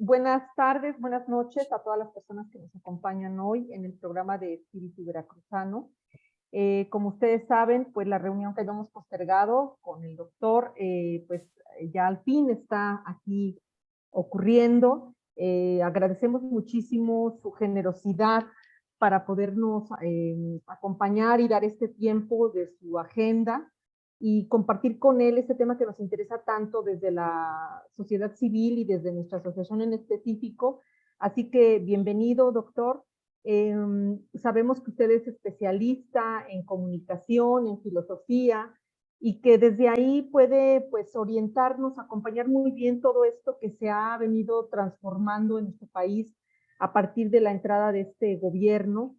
Buenas tardes, buenas noches a todas las personas que nos acompañan hoy en el programa de Espíritu Veracruzano. Como ustedes saben, pues la reunión que habíamos postergado con el doctor, ya al fin está aquí ocurriendo. Agradecemos muchísimo su generosidad para podernos acompañar y dar este tiempo de su agenda y compartir con él este tema que nos interesa tanto desde la sociedad civil y desde nuestra asociación en específico. Así que bienvenido, doctor. Sabemos que usted es especialista en comunicación, en filosofía, y que desde ahí puede pues orientarnos, acompañar muy bien todo esto que se ha venido transformando en nuestro país a partir de la entrada de este gobierno,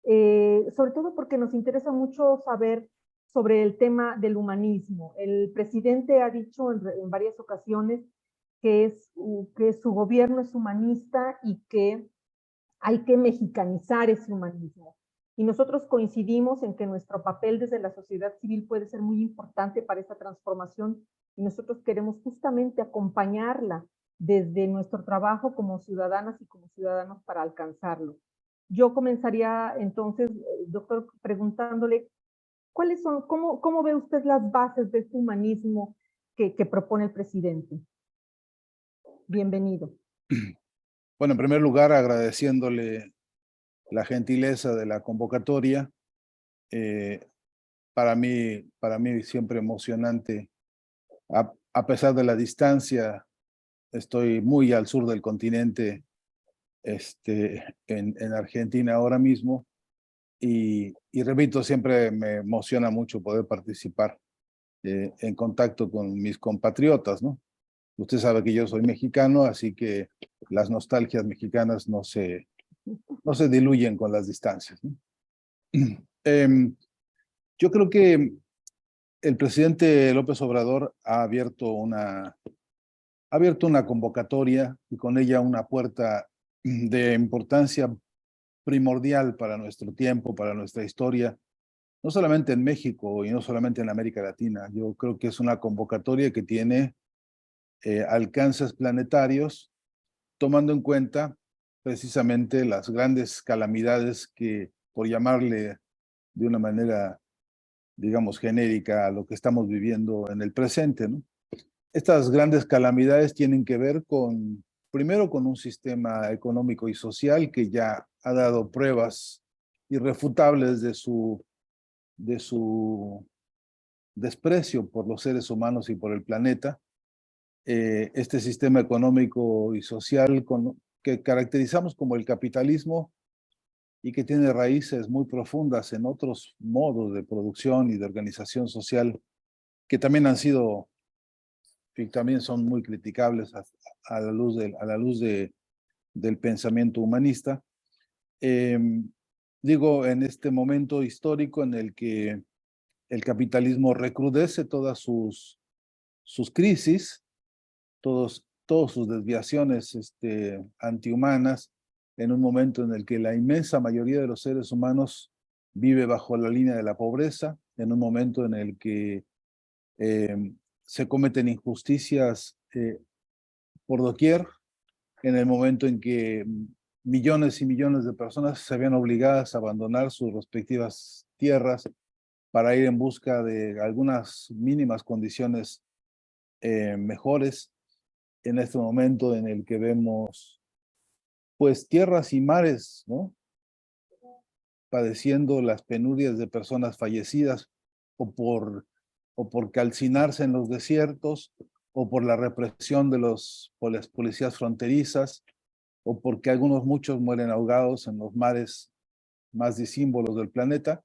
sobre todo porque nos interesa mucho saber sobre el tema del humanismo. El presidente ha dicho en varias ocasiones que su gobierno es humanista y que hay que mexicanizar ese humanismo. Y nosotros coincidimos en que nuestro papel desde la sociedad civil puede ser muy importante para esa transformación y nosotros queremos justamente acompañarla desde nuestro trabajo como ciudadanas y como ciudadanos para alcanzarlo. Yo comenzaría entonces, doctor, preguntándole, cómo ve usted las bases de este humanismo que propone el presidente? Bienvenido. Bueno, en primer lugar, agradeciéndole la gentileza de la convocatoria. Eh, para mí siempre emocionante. A pesar de la distancia, estoy muy al sur del continente, en Argentina ahora mismo, y repito, siempre me emociona mucho poder participar en contacto con mis compatriotas, ¿no? Usted sabe que yo soy mexicano, así que las nostalgias mexicanas no se diluyen con las distancias, ¿no? Yo creo que el presidente López Obrador ha abierto una convocatoria y con ella una puerta de importancia primordial para nuestro tiempo, para nuestra historia, no solamente en México y no solamente en América Latina. Yo creo que es una convocatoria que tiene alcances planetarios, tomando en cuenta precisamente las grandes calamidades que, por llamarle de una manera, digamos, genérica a lo que estamos viviendo en el presente, ¿no? Estas grandes calamidades tienen que ver primero, con un sistema económico y social que ya ha dado pruebas irrefutables de su desprecio por los seres humanos y por el planeta. Este sistema económico y social que caracterizamos como el capitalismo y que tiene raíces muy profundas en otros modos de producción y de organización social que también y también son muy criticables a la luz del pensamiento humanista. Eh, Digo, en este momento histórico en el que el capitalismo recrudece todas sus crisis, todas sus desviaciones antihumanas, en un momento en el que la inmensa mayoría de los seres humanos vive bajo la línea de la pobreza, en un momento en el que se cometen injusticias por doquier, en el momento en que millones y millones de personas se ven obligadas a abandonar sus respectivas tierras para ir en busca de algunas mínimas condiciones mejores, en este momento en el que vemos pues tierras y mares, ¿no?, padeciendo las penurias de personas fallecidas o por calcinarse en los desiertos, o por la represión por las policías fronterizas, o porque muchos mueren ahogados en los mares más disímbolos del planeta.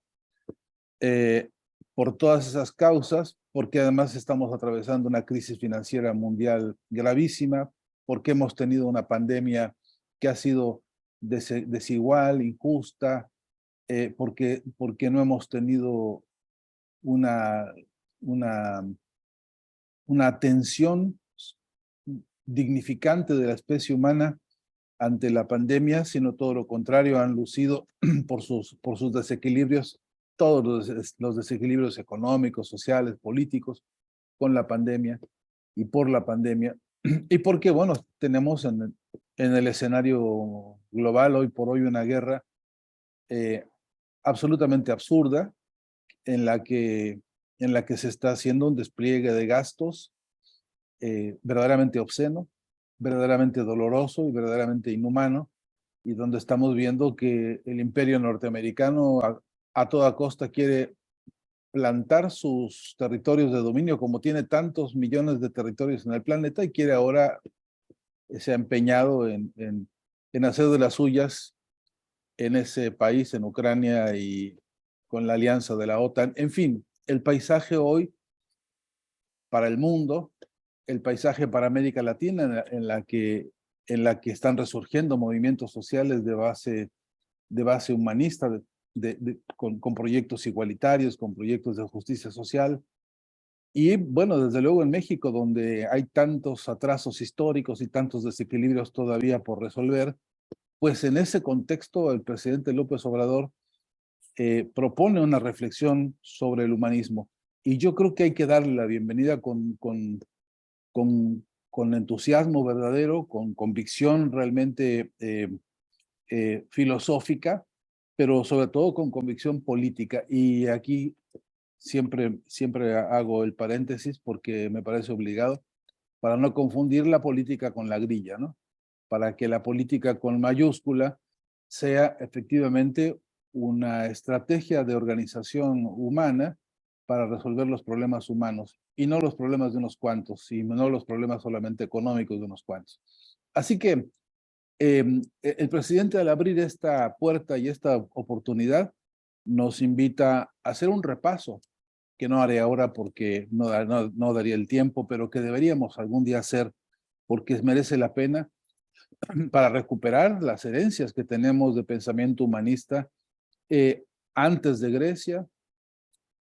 Por todas esas causas, porque además estamos atravesando una crisis financiera mundial gravísima, porque hemos tenido una pandemia que ha sido desigual, injusta, porque no hemos tenido una, una, una atención dignificante de la especie humana ante la pandemia, sino todo lo contrario, han lucido por sus desequilibrios, todos los desequilibrios económicos, sociales, políticos, con la pandemia y por la pandemia. y porque, bueno, tenemos en el escenario global hoy por hoy una guerra eh, absolutamente absurda en en la que se está haciendo un despliegue de gastos verdaderamente obsceno, verdaderamente doloroso y verdaderamente inhumano, y donde estamos viendo que el imperio norteamericano a toda costa quiere plantar sus territorios de dominio, como tiene tantos millones de territorios en el planeta, y quiere ahora, se ha empeñado en hacer de las suyas en ese país, en Ucrania, y con la alianza de la OTAN. En fin, el paisaje hoy para el mundo, el paisaje para América Latina, en la que están resurgiendo movimientos sociales de base humanista, con proyectos igualitarios, con proyectos de justicia social. Y bueno, desde luego en México, donde hay tantos atrasos históricos y tantos desequilibrios todavía por resolver, pues en ese contexto el presidente López Obrador propone una reflexión sobre el humanismo. Y yo creo que hay que darle la bienvenida con entusiasmo verdadero, con convicción realmente filosófica, pero sobre todo con convicción política. Y aquí siempre hago el paréntesis porque me parece obligado, para no confundir la política con la grilla, ¿no? Para que la política con mayúscula sea efectivamente una estrategia de organización humana para resolver los problemas humanos y no los problemas de unos cuantos, y no los problemas solamente económicos de unos cuantos. Así que el presidente, al abrir esta puerta y esta oportunidad, nos invita a hacer un repaso que no haré ahora porque no daría el tiempo, pero que deberíamos algún día hacer porque merece la pena para recuperar las herencias que tenemos de pensamiento humanista antes de Grecia,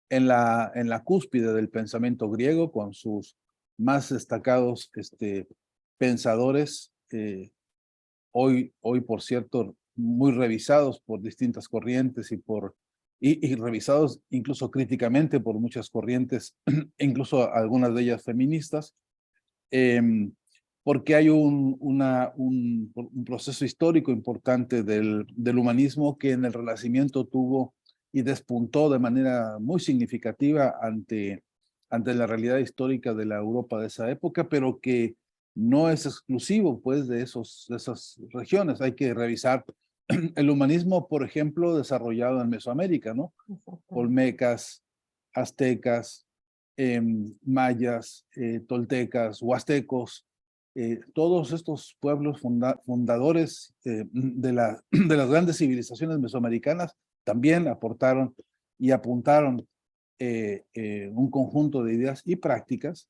en la cúspide del pensamiento griego, con sus más destacados pensadores, hoy, por cierto, muy revisados por distintas corrientes y revisados incluso críticamente por muchas corrientes, incluso algunas de ellas feministas, porque hay un proceso histórico importante del humanismo que en el Renacimiento tuvo y despuntó de manera muy significativa ante la realidad histórica de la Europa de esa época, pero que no es exclusivo pues de esas regiones. Hay que revisar el humanismo, por ejemplo, desarrollado en Mesoamérica, ¿no? Olmecas, aztecas, mayas, toltecas, huastecos, todos estos pueblos fundadores de las grandes civilizaciones mesoamericanas también aportaron y apuntaron un conjunto de ideas y prácticas,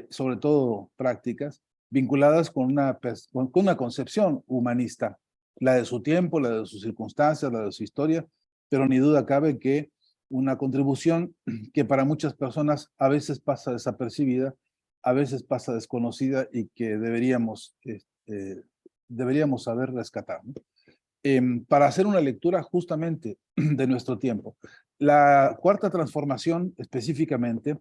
sobre todo prácticas, vinculadas con una concepción humanista, la de su tiempo, la de sus circunstancias, la de su historia, pero ni duda cabe que una contribución que para muchas personas a veces pasa desapercibida, a veces pasa desconocida y que deberíamos saber rescatar, ¿no? Para hacer una lectura justamente de nuestro tiempo. La cuarta transformación específicamente,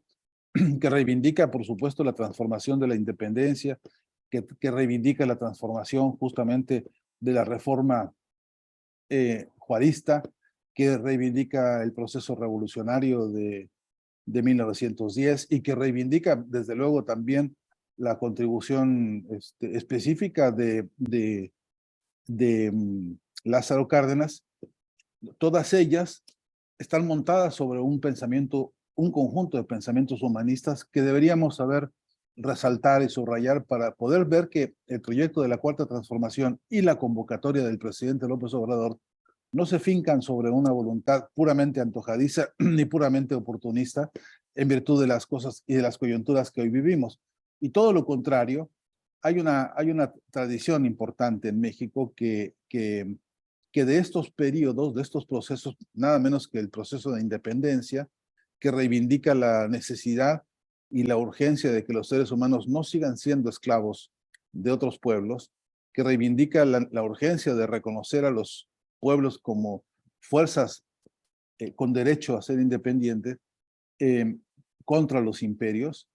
que reivindica, por supuesto, la transformación de la independencia, que reivindica la transformación justamente de la reforma juarista, que reivindica el proceso revolucionario de 1910 y que reivindica, desde luego, también la contribución específica de Lázaro Cárdenas. Todas ellas están montadas sobre un pensamiento, un conjunto de pensamientos humanistas que deberíamos saber resaltar y subrayar para poder ver que el proyecto de la Cuarta Transformación y la convocatoria del presidente López Obrador no se fincan sobre una voluntad puramente antojadiza ni puramente oportunista en virtud de las cosas y de las coyunturas que hoy vivimos. Y todo lo contrario, hay una tradición importante en México que de estos periodos, de estos procesos, nada menos que el proceso de independencia, que reivindica la necesidad y la urgencia de que los seres humanos no sigan siendo esclavos de otros pueblos, que reivindica la urgencia de reconocer a los pueblos como fuerzas con derecho a ser independientes, eh, contra los imperios,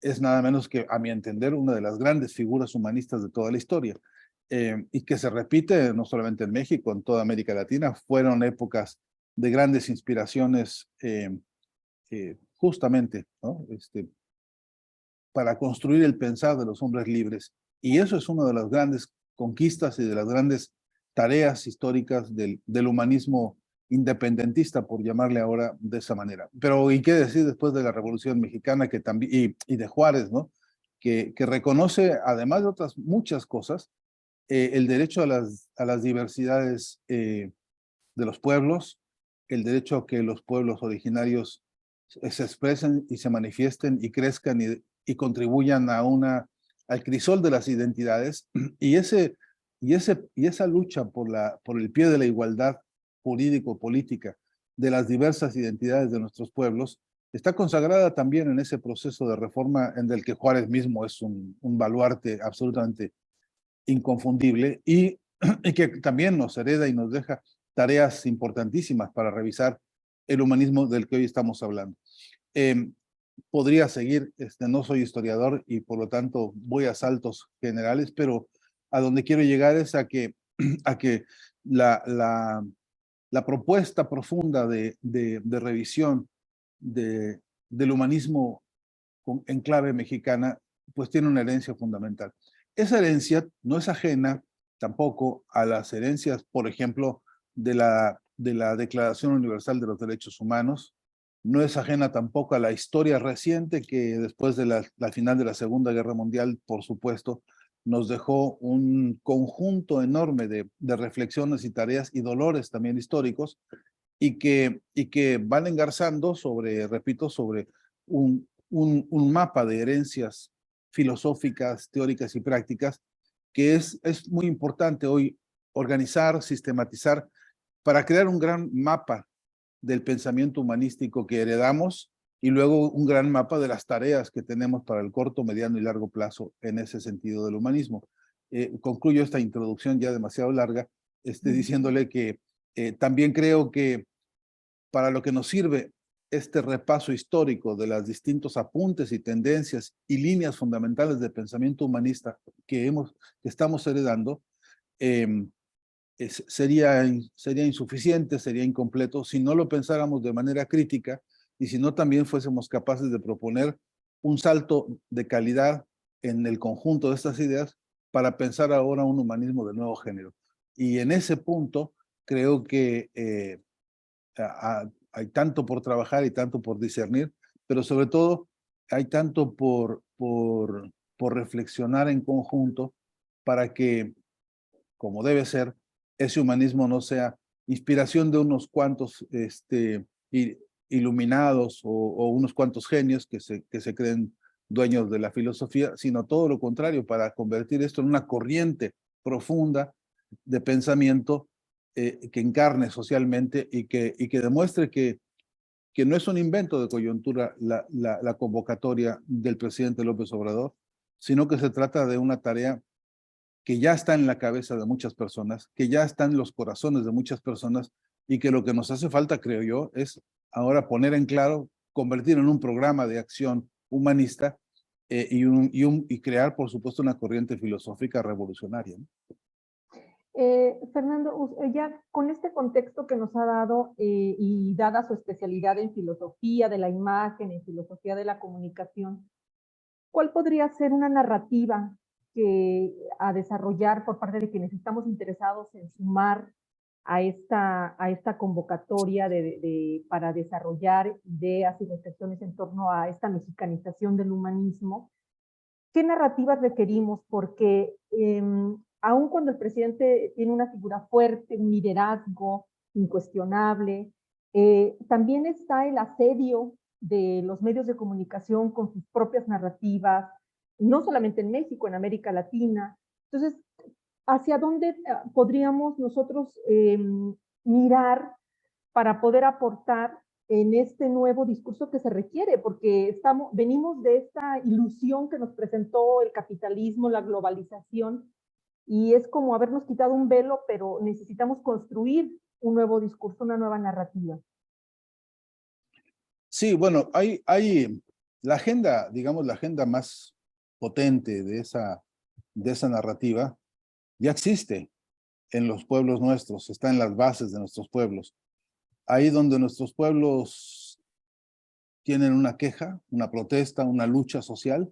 es nada menos que, a mi entender, una de las grandes figuras humanistas de toda la historia. Y que se repite no solamente en México, en toda América Latina. Fueron épocas de grandes inspiraciones justamente, ¿no? Para construir el pensar de los hombres libres. Y eso es una de las grandes conquistas y de las grandes tareas históricas del humanismo independentista, por llamarle ahora de esa manera. Pero, ¿y qué decir después de la Revolución Mexicana que también, y de Juárez, ¿no? Que reconoce, además de otras muchas cosas, el derecho a las diversidades de los pueblos, el derecho a que los pueblos originarios se expresen y se manifiesten y crezcan y contribuyan al crisol de las identidades, y esa lucha por el pie de la igualdad jurídico-política de las diversas identidades de nuestros pueblos está consagrada también en ese proceso de reforma en el que Juárez mismo es un baluarte absolutamente inconfundible y que también nos hereda y nos deja tareas importantísimas para revisar el humanismo del que hoy estamos hablando. Podría seguir, no soy historiador y por lo tanto voy a saltos generales, pero a donde quiero llegar es a que la propuesta profunda de revisión del humanismo en clave mexicana, pues tiene una herencia fundamental. Esa herencia no es ajena tampoco a las herencias, por ejemplo, de la Declaración Universal de los Derechos Humanos, no es ajena tampoco a la historia reciente que después de la final de la Segunda Guerra Mundial, por supuesto, nos dejó un conjunto enorme de reflexiones y tareas y dolores también históricos y que van engarzando sobre, repito, sobre un mapa de herencias filosóficas, teóricas y prácticas que es muy importante hoy organizar, sistematizar para crear un gran mapa del pensamiento humanístico que heredamos y luego un gran mapa de las tareas que tenemos para el corto, mediano y largo plazo en ese sentido del humanismo. Concluyo esta introducción ya demasiado larga, diciéndole que también creo que para lo que nos sirve este repaso histórico de los distintos apuntes y tendencias y líneas fundamentales de pensamiento humanista que estamos heredando, eh, sería insuficiente, sería incompleto si no lo pensáramos de manera crítica y si no también fuésemos capaces de proponer un salto de calidad en el conjunto de estas ideas para pensar ahora un humanismo de nuevo género. Y en ese punto creo que hay tanto por trabajar y tanto por discernir, pero sobre todo hay tanto por reflexionar en conjunto para que, como debe ser, ese humanismo no sea inspiración de unos cuantos iluminados o unos cuantos genios que se creen dueños de la filosofía, sino todo lo contrario, para convertir esto en una corriente profunda de pensamiento que encarne socialmente y que demuestre que no es un invento de coyuntura la convocatoria del presidente López Obrador, sino que se trata de una tarea que ya está en la cabeza de muchas personas, que ya está en los corazones de muchas personas y que lo que nos hace falta, creo yo, es ahora poner en claro, convertir en un programa de acción humanista y crear, por supuesto, una corriente filosófica revolucionaria, ¿no? Fernando, ya con este contexto que nos ha dado y dada su especialidad en filosofía de la imagen, en filosofía de la comunicación, ¿cuál podría ser una narrativa a desarrollar por parte de quienes estamos interesados en sumar a esta convocatoria para desarrollar ideas y reflexiones en torno a esta mexicanización del humanismo? ¿Qué narrativas requerimos? Porque aun cuando el presidente tiene una figura fuerte, un liderazgo incuestionable, también está el asedio de los medios de comunicación con sus propias narrativas, no solamente en México, en América Latina. Entonces, ¿hacia dónde podríamos nosotros mirar para poder aportar en este nuevo discurso que se requiere? Porque venimos de esta ilusión que nos presentó el capitalismo, la globalización, y es como habernos quitado un velo, pero necesitamos construir un nuevo discurso, una nueva narrativa. Sí, bueno, la agenda, digamos, la agenda más potente de esa narrativa ya existe en los pueblos nuestros, está en las bases de nuestros pueblos. Ahí donde nuestros pueblos tienen una queja, una protesta, una lucha social,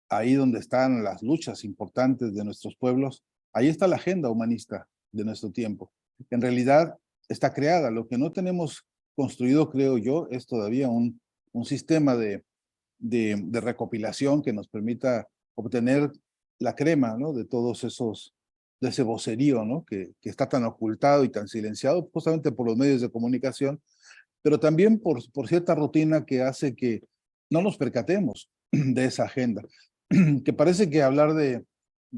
ahí donde están las luchas importantes de nuestros pueblos, ahí está la agenda humanista de nuestro tiempo. En realidad está creada. Lo que no tenemos construido, creo yo, es todavía un sistema de recopilación que nos permita obtener la crema, ¿no? De todos esos, de ese vocerío, ¿no? Que está tan ocultado y tan silenciado justamente por los medios de comunicación, pero también por cierta rutina que hace que no nos percatemos de esa agenda, que parece que hablar de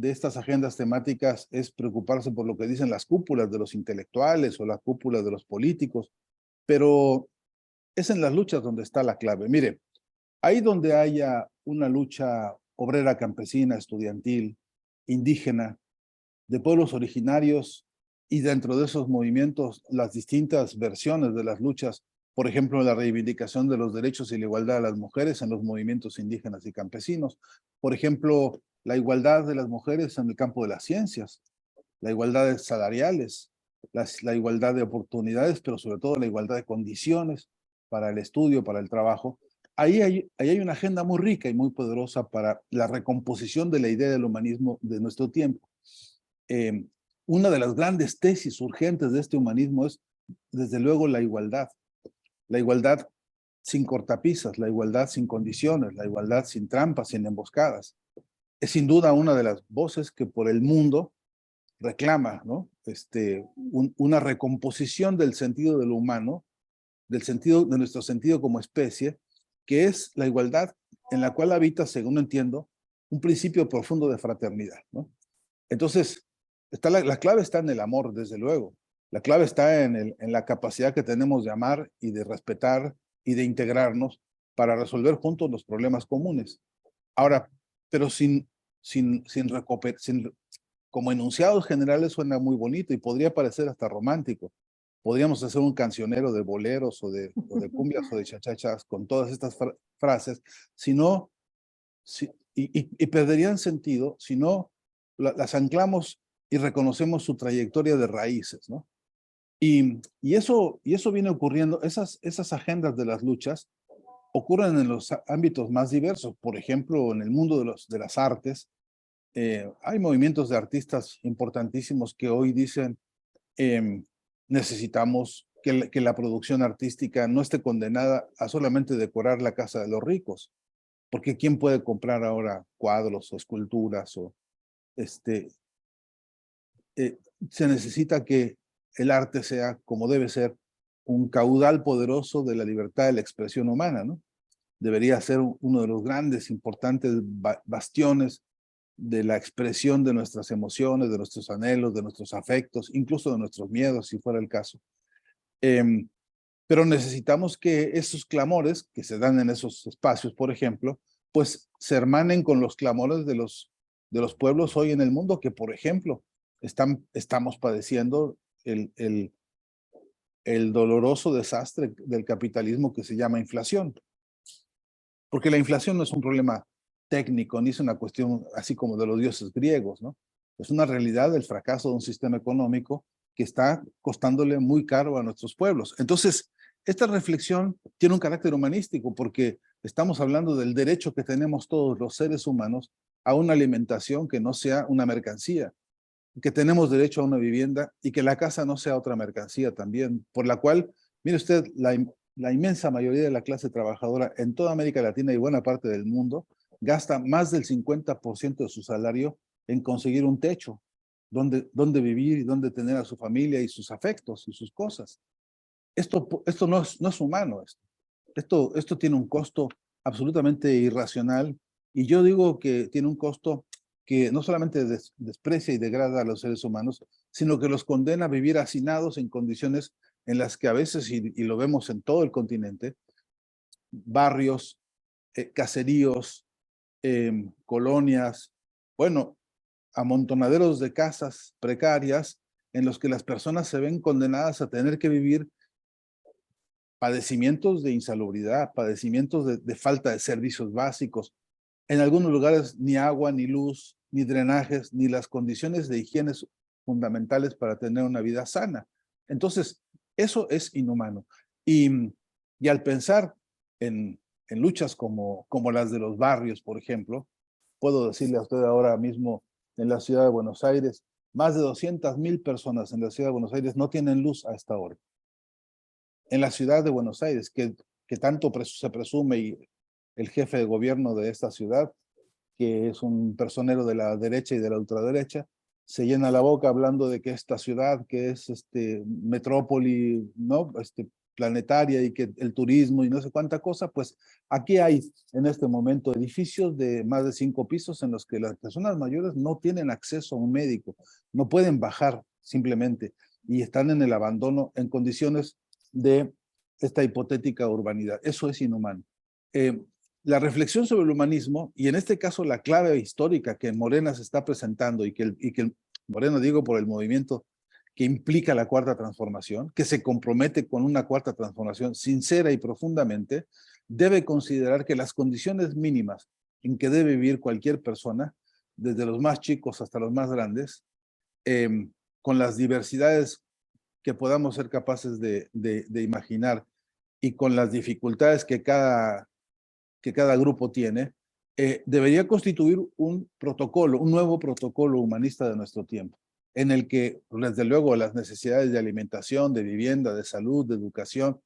estas agendas temáticas es preocuparse por lo que dicen las cúpulas de los intelectuales o las cúpulas de los políticos, pero es en las luchas donde está la clave. Mire, ahí donde haya una lucha obrera, campesina, estudiantil, indígena, de pueblos originarios y dentro de esos movimientos las distintas versiones de las luchas, por ejemplo, la reivindicación de los derechos y la igualdad de las mujeres en los movimientos indígenas y campesinos, por ejemplo, la igualdad de las mujeres en el campo de las ciencias, la igualdad de salariales, la igualdad de oportunidades, pero sobre todo la igualdad de condiciones para el estudio, para el trabajo. Ahí hay una agenda muy rica y muy poderosa para la recomposición de la idea del humanismo de nuestro tiempo. Una de las grandes tesis urgentes de este humanismo es, desde luego, la igualdad sin cortapisas, la igualdad sin condiciones, la igualdad sin trampas, sin emboscadas. Es sin duda una de las voces que por el mundo reclama, ¿no? Una recomposición del sentido de lo humano, del sentido de nuestro sentido como especie, que es la igualdad en la cual habita, según entiendo, un principio profundo de fraternidad, ¿no? Entonces, la clave está en el amor, desde luego. La clave está en la capacidad que tenemos de amar y de respetar y de integrarnos para resolver juntos los problemas comunes. Ahora, pero como enunciados generales suena muy bonito y podría parecer hasta romántico. Podríamos hacer un cancionero de boleros o de cumbias o de chachachas con todas estas frases, sino, y perderían sentido si no las anclamos y reconocemos su trayectoria de raíces, ¿no? Y eso viene ocurriendo, esas agendas de las luchas ocurren en los ámbitos más diversos. Por ejemplo, en el mundo de las artes, hay movimientos de artistas importantísimos que hoy dicen, necesitamos que la producción artística no esté condenada a solamente decorar la casa de los ricos, porque ¿quién puede comprar ahora cuadros o esculturas? Se necesita que el arte sea, como debe ser, un caudal poderoso de la libertad de la expresión humana, ¿no? Debería ser uno de los grandes, importantes bastiones de la expresión de nuestras emociones, de nuestros anhelos, de nuestros afectos, incluso de nuestros miedos, si fuera el caso. Pero necesitamos que esos clamores que se dan en esos espacios, por ejemplo, pues se hermanen con los clamores de los pueblos hoy en el mundo que, por ejemplo, estamos padeciendo el doloroso desastre del capitalismo que se llama inflación. Porque la inflación no es un problema técnico, ni es una cuestión así como de los dioses griegos, ¿no? Es una realidad del fracaso de un sistema económico que está costándole muy caro a nuestros pueblos. Entonces, esta reflexión tiene un carácter humanístico porque estamos hablando del derecho que tenemos todos los seres humanos a una alimentación que no sea una mercancía, que tenemos derecho a una vivienda y que la casa no sea otra mercancía también, por la cual, mire usted, la inmensa mayoría de la clase trabajadora en toda América Latina y buena parte del mundo gasta más del 50% de su salario en conseguir un techo, donde vivir y donde tener a su familia y sus afectos y sus cosas. Esto no es humano. Esto tiene un costo absolutamente irracional y yo digo que tiene un costo que no solamente desprecia y degrada a los seres humanos, sino que los condena a vivir hacinados en condiciones en las que a veces, y lo vemos en todo el continente, barrios, caseríos, colonias, bueno, amontonaderos de casas precarias en los que las personas se ven condenadas a tener que vivir padecimientos de insalubridad, padecimientos de falta de servicios básicos. En algunos lugares ni agua, ni luz, ni drenajes, ni las condiciones de higiene fundamentales para tener una vida sana. Entonces, eso es inhumano. Y al pensar en luchas como las de los barrios, por ejemplo, puedo decirle a usted ahora mismo en la ciudad de Buenos Aires, más de 200,000 personas en la ciudad de Buenos Aires no tienen luz a esta hora. En la ciudad de Buenos Aires, que tanto se presume, y el jefe de gobierno de esta ciudad, que es un personero de la derecha y de la ultraderecha, se llena la boca hablando de que esta ciudad, que es metrópoli, ¿no? Planetaria, y que el turismo y no sé cuánta cosa, pues aquí hay en este momento edificios de más de 5 pisos en los que las personas mayores no tienen acceso a un médico, no pueden bajar simplemente, y están en el abandono en condiciones de esta hipotética urbanidad. Eso es inhumano. La reflexión sobre el humanismo, y en este caso la clave histórica que en Morena se está presentando, y que Morena, digo, por el movimiento que implica la cuarta transformación, que se compromete con una cuarta transformación sincera y profundamente, debe considerar que las condiciones mínimas en que debe vivir cualquier persona, desde los más chicos hasta los más grandes, con las diversidades que podamos ser capaces de imaginar, y con las dificultades que cada grupo tiene, debería constituir un protocolo, un nuevo protocolo humanista de nuestro tiempo, en el que, desde luego, las necesidades de alimentación, de vivienda, de salud, de educación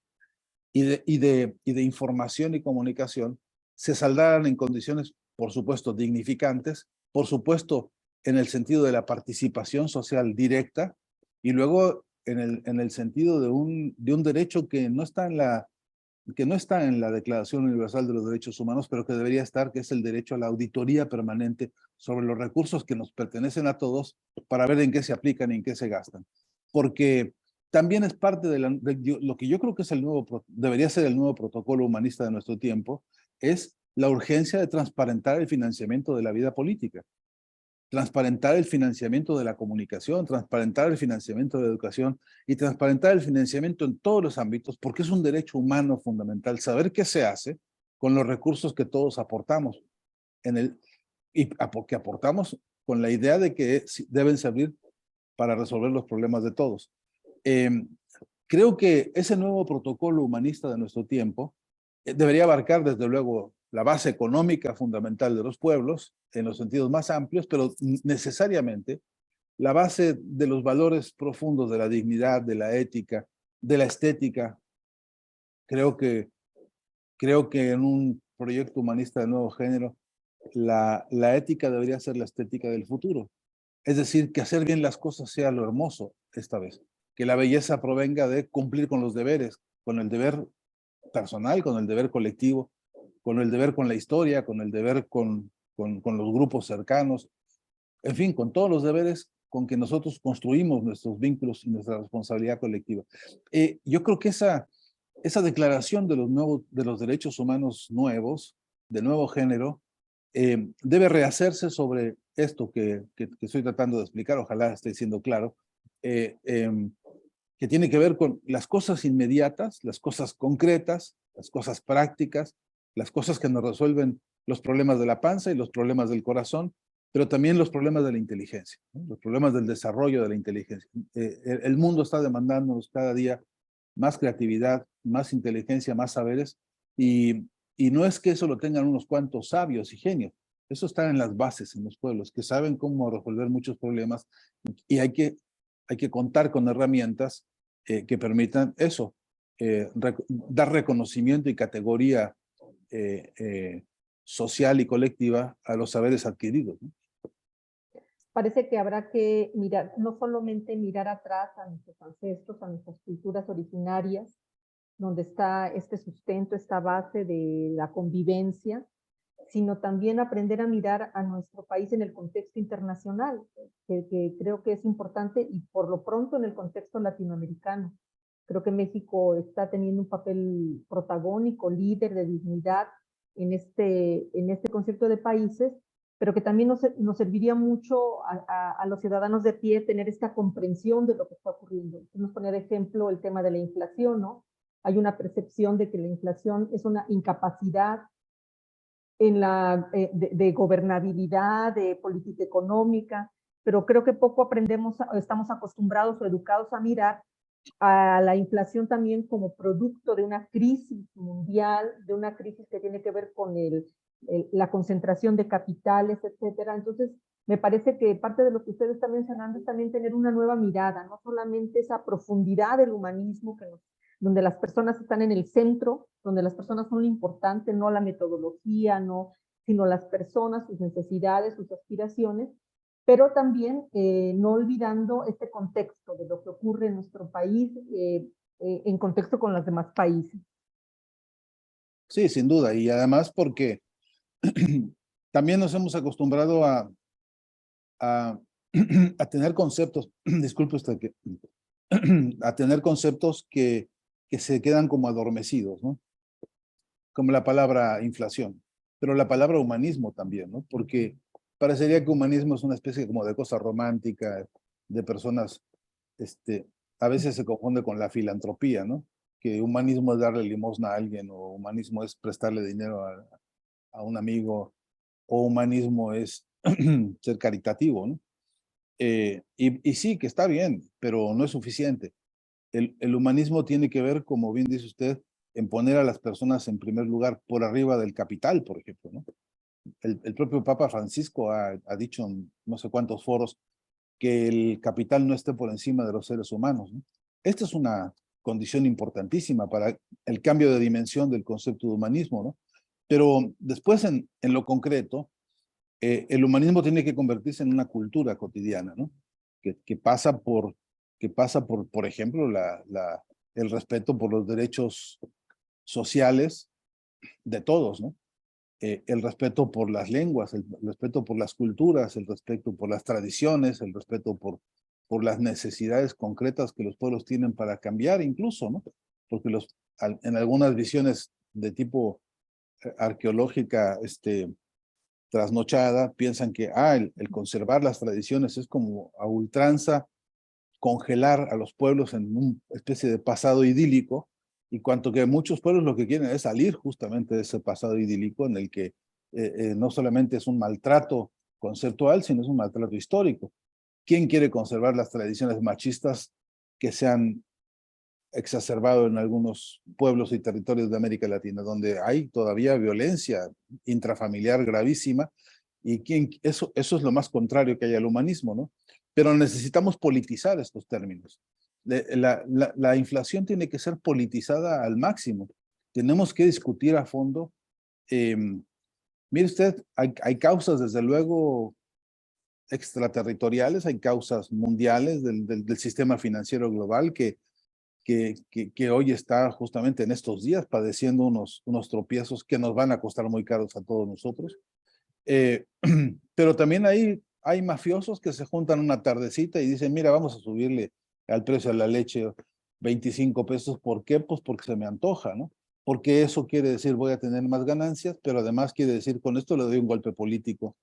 y de información y comunicación se saldaran en condiciones, por supuesto, dignificantes, por supuesto, en el sentido de la participación social directa, y luego en el sentido de un derecho que no está en la Declaración Universal de los Derechos Humanos, pero que debería estar, que es el derecho a la auditoría permanente sobre los recursos que nos pertenecen a todos, para ver en qué se aplican y en qué se gastan. Porque también es parte de lo que yo creo que es debería ser el nuevo protocolo humanista de nuestro tiempo, es la urgencia de transparentar el financiamiento de la vida política, transparentar el financiamiento de la comunicación, transparentar el financiamiento de la educación y transparentar el financiamiento en todos los ámbitos, porque es un derecho humano fundamental saber qué se hace con los recursos que todos aportamos porque aportamos con la idea de que deben servir para resolver los problemas de todos. Creo que ese nuevo protocolo humanista de nuestro tiempo debería abarcar, desde luego, la base económica fundamental de los pueblos, en los sentidos más amplios, pero necesariamente la base de los valores profundos de la dignidad, de la ética, de la estética. Creo que en un proyecto humanista de nuevo género, la ética debería ser la estética del futuro. Es decir, que hacer bien las cosas sea lo hermoso esta vez. Que la belleza provenga de cumplir con los deberes, con el deber personal, con el deber colectivo, con el deber con la historia, con el deber con los grupos cercanos, en fin, con todos los deberes con que nosotros construimos nuestros vínculos y nuestra responsabilidad colectiva. Yo creo que esa declaración de los derechos humanos nuevos, de nuevo género, debe rehacerse sobre esto que estoy tratando de explicar, ojalá esté siendo claro, que tiene que ver con las cosas inmediatas, las cosas concretas, las cosas prácticas, las cosas que nos resuelven los problemas de la panza y los problemas del corazón, pero también los problemas de la inteligencia, ¿no? Los problemas del desarrollo de la inteligencia. El mundo está demandándonos cada día más creatividad, más inteligencia, más saberes, y no es que eso lo tengan unos cuantos sabios y genios, eso está en las bases, en los pueblos, que saben cómo resolver muchos problemas, y hay que contar con herramientas que permitan eso, dar reconocimiento y categoría social y colectiva a los saberes adquiridos, ¿no? Parece que habrá que mirar, no solamente mirar atrás a nuestros ancestros, a nuestras culturas originarias, donde está este sustento, esta base de la convivencia, sino también aprender a mirar a nuestro país en el contexto internacional, que creo que es importante, y por lo pronto en el contexto latinoamericano. Creo que México está teniendo un papel protagónico, líder de dignidad en este concepto de países, pero que también nos serviría mucho a los ciudadanos de pie tener esta comprensión de lo que está ocurriendo. Nos ponía de ejemplo el tema de la inflación, ¿no? hay una percepción de que la inflación es una incapacidad en de gobernabilidad, de política económica, pero creo que poco aprendemos, estamos acostumbrados o educados a mirar a la inflación también como producto de una crisis mundial, de una crisis que tiene que ver con la concentración de capitales, etcétera. Entonces, me parece que parte de lo que usted está mencionando es también tener una nueva mirada, no solamente esa profundidad del humanismo donde las personas están en el centro, donde las personas son lo importante, no la metodología, no, sino las personas, sus necesidades, sus aspiraciones, pero también no olvidando este contexto de lo que ocurre en nuestro país en contexto con los demás países. Sí, sin duda, y además porque también nos hemos acostumbrado a, a tener conceptos, disculpe usted, a tener conceptos que se quedan como adormecidos, ¿no? Como la palabra inflación, pero la palabra humanismo también, ¿no? Porque parecería que humanismo es una especie como de cosa romántica, de personas, a veces se confunde con la filantropía, ¿no? Que humanismo es darle limosna a alguien, o humanismo es prestarle dinero a un amigo, o humanismo es ser caritativo, ¿no? Y sí, que está bien, pero no es suficiente. El humanismo tiene que ver, como bien dice usted, en poner a las personas en primer lugar por arriba del capital, por ejemplo, ¿no? El propio Papa Francisco ha dicho en no sé cuántos foros que el capital no esté por encima de los seres humanos, ¿no? Esta es una condición importantísima para el cambio de dimensión del concepto de humanismo, ¿no? Pero después, en lo concreto, el humanismo tiene que convertirse en una cultura cotidiana, ¿no? Que pasa por ejemplo, el respeto por los derechos sociales de todos, ¿no? El respeto por las lenguas, el respeto por las culturas, el respeto por las tradiciones, el respeto por las necesidades concretas que los pueblos tienen para cambiar incluso, ¿no? Porque en algunas visiones de tipo arqueológica, trasnochada, piensan que el conservar las tradiciones es como a ultranza congelar a los pueblos en una especie de pasado idílico, y cuanto que muchos pueblos lo que quieren es salir justamente de ese pasado idílico en el que no solamente es un maltrato conceptual, sino es un maltrato histórico. ¿Quién quiere conservar las tradiciones machistas que se han exacerbado en algunos pueblos y territorios de América Latina, donde hay todavía violencia intrafamiliar gravísima? Y eso es lo más contrario que hay al humanismo, ¿no? Pero necesitamos politizar estos términos. La inflación tiene que ser politizada al máximo. Tenemos que discutir a fondo. Mire usted, hay causas, desde luego, extraterritoriales, hay causas mundiales del sistema financiero global que hoy está justamente en estos días padeciendo unos tropiezos que nos van a costar muy caros a todos nosotros. Eh, pero también hay mafiosos que se juntan una tardecita y dicen, mira, vamos a subirle al precio de la leche 25 pesos. ¿Por qué? Pues porque se me antoja, ¿no? Porque eso quiere decir voy a tener más ganancias, pero además quiere decir con esto le doy un golpe político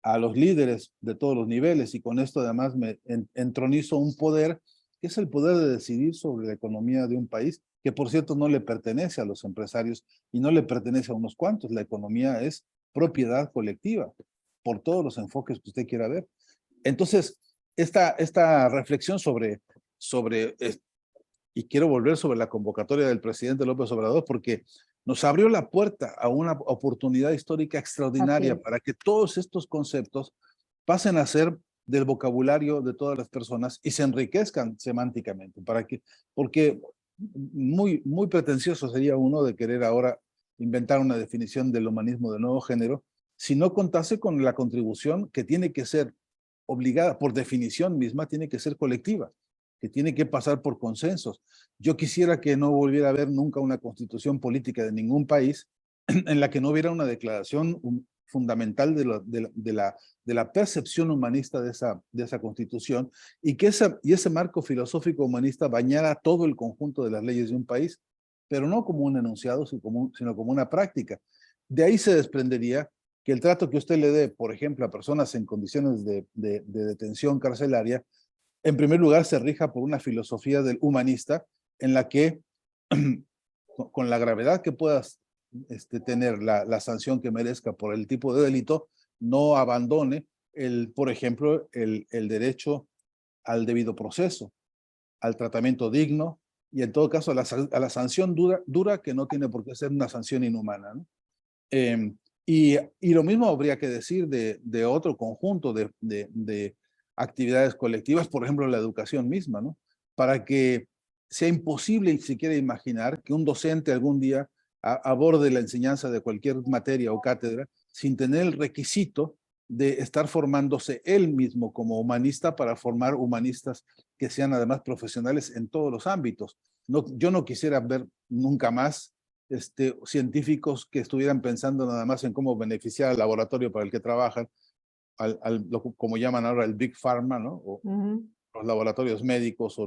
a los líderes de todos los niveles, y con esto además me entronizo un poder que es el poder de decidir sobre la economía de un país, que por cierto no le pertenece a los empresarios y no le pertenece a unos cuantos. La economía es propiedad colectiva, por todos los enfoques que usted quiera ver. Entonces, esta reflexión sobre y quiero volver sobre la convocatoria del presidente López Obrador, porque nos abrió la puerta a una oportunidad histórica extraordinaria para que todos estos conceptos pasen a ser del vocabulario de todas las personas y se enriquezcan semánticamente, porque muy pretencioso sería uno de querer ahora inventar una definición del humanismo de nuevo género, si no contase con la contribución que tiene que ser obligada, por definición misma, tiene que ser colectiva, que tiene que pasar por consensos. Yo quisiera que no volviera a haber nunca una constitución política de ningún país en la que no hubiera una declaración fundamental de la percepción humanista de esa constitución, y que ese marco filosófico humanista bañara todo el conjunto de las leyes de un país, pero no como un enunciado, sino como una práctica. De ahí se desprendería que el trato que usted le dé, por ejemplo, a personas en condiciones de detención carcelaria, en primer lugar se rija por una filosofía del humanista en la que con la gravedad que puedas tener la sanción que merezca por el tipo de delito, no abandone, por ejemplo, el derecho al debido proceso, al tratamiento digno y en todo caso a la sanción dura que no tiene por qué ser una sanción inhumana, ¿no? Y lo mismo habría que decir de otro conjunto de actividades colectivas, por ejemplo, la educación misma, ¿no? Para que sea imposible siquiera imaginar que un docente algún día aborde la enseñanza de cualquier materia o cátedra sin tener el requisito de estar formándose él mismo como humanista para formar humanistas que sean además profesionales en todos los ámbitos. No, yo no quisiera ver nunca más científicos que estuvieran pensando nada más en cómo beneficiar al laboratorio para el que trabajan, como llaman ahora el Big Pharma, ¿no? O los laboratorios médicos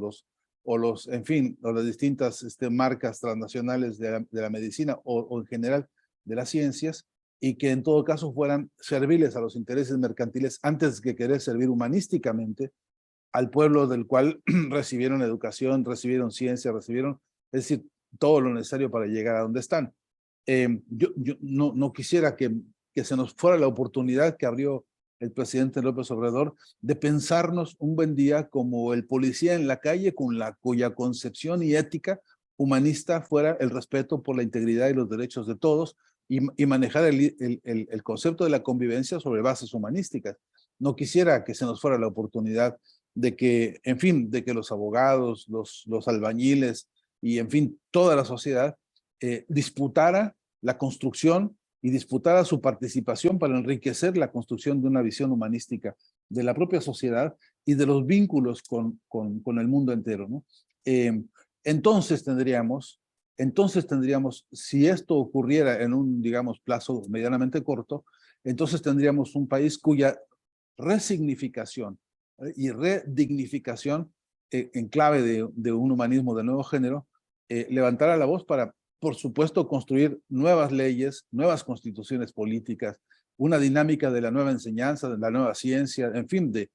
en fin, o las distintas marcas transnacionales de la medicina o en general de las ciencias, y que en todo caso fueran serviles a los intereses mercantiles antes que querer servir humanísticamente al pueblo del cual recibieron educación, recibieron ciencia, es decir, todo lo necesario para llegar a donde están. Yo no quisiera que se nos fuera la oportunidad que abrió el presidente López Obrador de pensarnos un buen día como el policía en la calle cuya concepción y ética humanista fuera el respeto por la integridad y los derechos de todos y manejar el concepto de la convivencia sobre bases humanísticas. No quisiera que se nos fuera la oportunidad de que, en fin, de que los abogados, los albañiles y, en fin, toda la sociedad disputara la construcción y disputara su participación para enriquecer la construcción de una visión humanística de la propia sociedad y de los vínculos con el mundo entero, ¿no? Entonces tendríamos, si esto ocurriera en un, digamos, plazo medianamente corto, entonces tendríamos un país cuya resignificación y redignificación en clave de un humanismo de nuevo género, levantara la voz para, por supuesto, construir nuevas leyes, nuevas constituciones políticas, una dinámica de la nueva enseñanza, de la nueva ciencia, en fin, de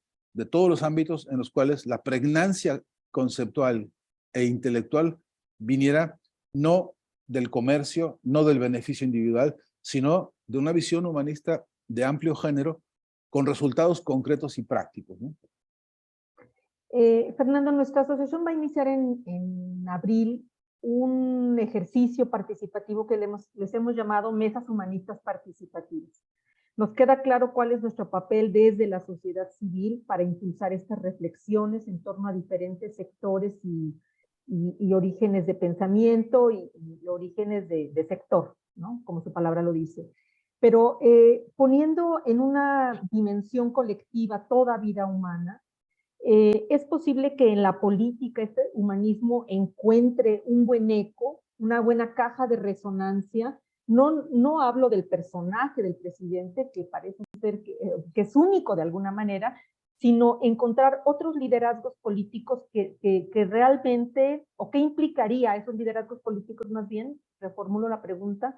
todos los ámbitos en los cuales la pregnancia conceptual e intelectual viniera no del comercio, no del beneficio individual, sino de una visión humanista de amplio género con resultados concretos y prácticos, ¿no? Fernando, nuestra asociación va a iniciar en abril un ejercicio participativo que les hemos llamado Mesas Humanistas Participativas. Nos queda claro cuál es nuestro papel desde la sociedad civil para impulsar estas reflexiones en torno a diferentes sectores y orígenes de pensamiento y orígenes de sector, ¿no? Como su palabra lo dice. Pero poniendo en una dimensión colectiva toda vida humana, es posible que en la política este humanismo encuentre un buen eco, una buena caja de resonancia. No hablo del personaje del presidente, que parece ser que es único de alguna manera, sino encontrar otros liderazgos políticos que realmente, o qué implicaría esos liderazgos políticos más bien, reformulo la pregunta,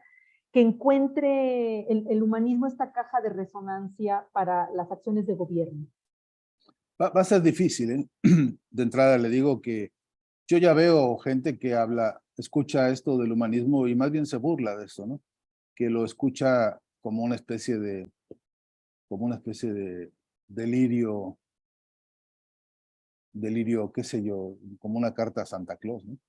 que encuentre el humanismo esta caja de resonancia para las acciones de gobierno. Va a ser difícil, ¿eh? De entrada le digo que yo ya veo gente que escucha esto del humanismo y más bien se burla de eso, ¿no? Que lo escucha como una especie de delirio, qué sé yo, como una carta a Santa Claus, ¿no?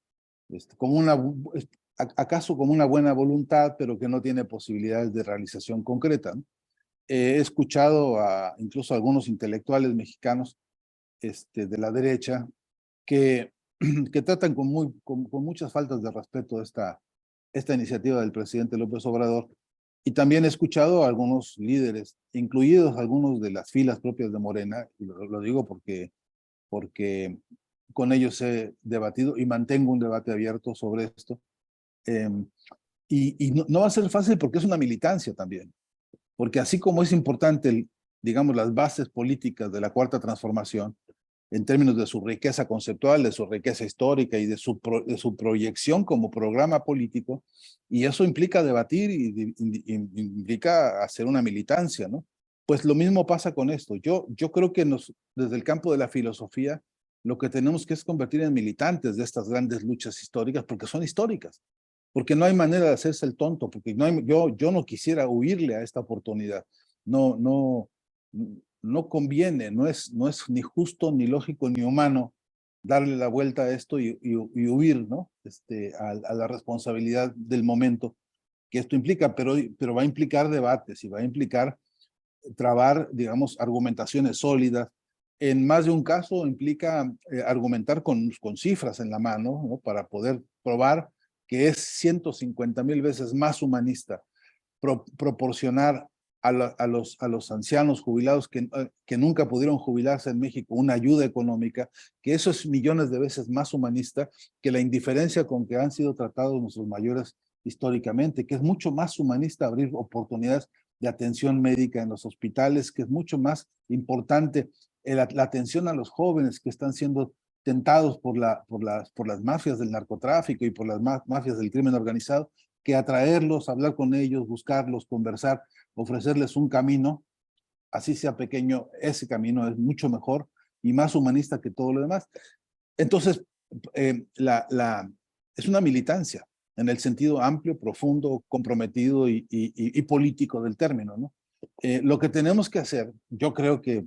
Acaso como una buena voluntad, pero que no tiene posibilidades de realización concreta, ¿no? He escuchado incluso a algunos intelectuales mexicanos de la derecha que tratan con muchas faltas de respeto esta iniciativa del presidente López Obrador. Y también he escuchado a algunos líderes, incluidos algunos de las filas propias de Morena, y lo digo porque con ellos he debatido y mantengo un debate abierto sobre esto. Y no va a ser fácil porque es una militancia también. Porque así como es importante, digamos, las bases políticas de la Cuarta Transformación, en términos de su riqueza conceptual, de su riqueza histórica y de su proyección como programa político, y eso implica debatir y implica hacer una militancia, ¿no? Pues lo mismo pasa con esto. Yo creo que desde el campo de la filosofía lo que tenemos que es convertir en militantes de estas grandes luchas históricas, porque son históricas, porque no hay manera de hacerse el tonto, porque yo no quisiera huirle a esta oportunidad. No, no, no conviene, no es ni justo, ni lógico, ni humano darle la vuelta a esto y huir, ¿no? A la responsabilidad del momento que esto implica, pero va a implicar debates y va a implicar trabar, digamos, argumentaciones sólidas. En más de un caso implica argumentar con cifras en la mano, ¿no? Para poder probar que es 150,000 veces más humanista proporcionar a los ancianos jubilados que nunca pudieron jubilarse en México una ayuda económica, que eso es millones de veces más humanista que la indiferencia con que han sido tratados nuestros mayores históricamente, que es mucho más humanista abrir oportunidades de atención médica en los hospitales, que es mucho más importante la atención a los jóvenes que están siendo tentados por las mafias del narcotráfico y por las mafias del crimen organizado, que atraerlos, hablar con ellos, buscarlos, conversar, ofrecerles un camino, así sea pequeño, ese camino es mucho mejor y más humanista que todo lo demás. Entonces, es una militancia en el sentido amplio, profundo, comprometido y político del término, ¿no? Lo que tenemos que hacer, yo creo que,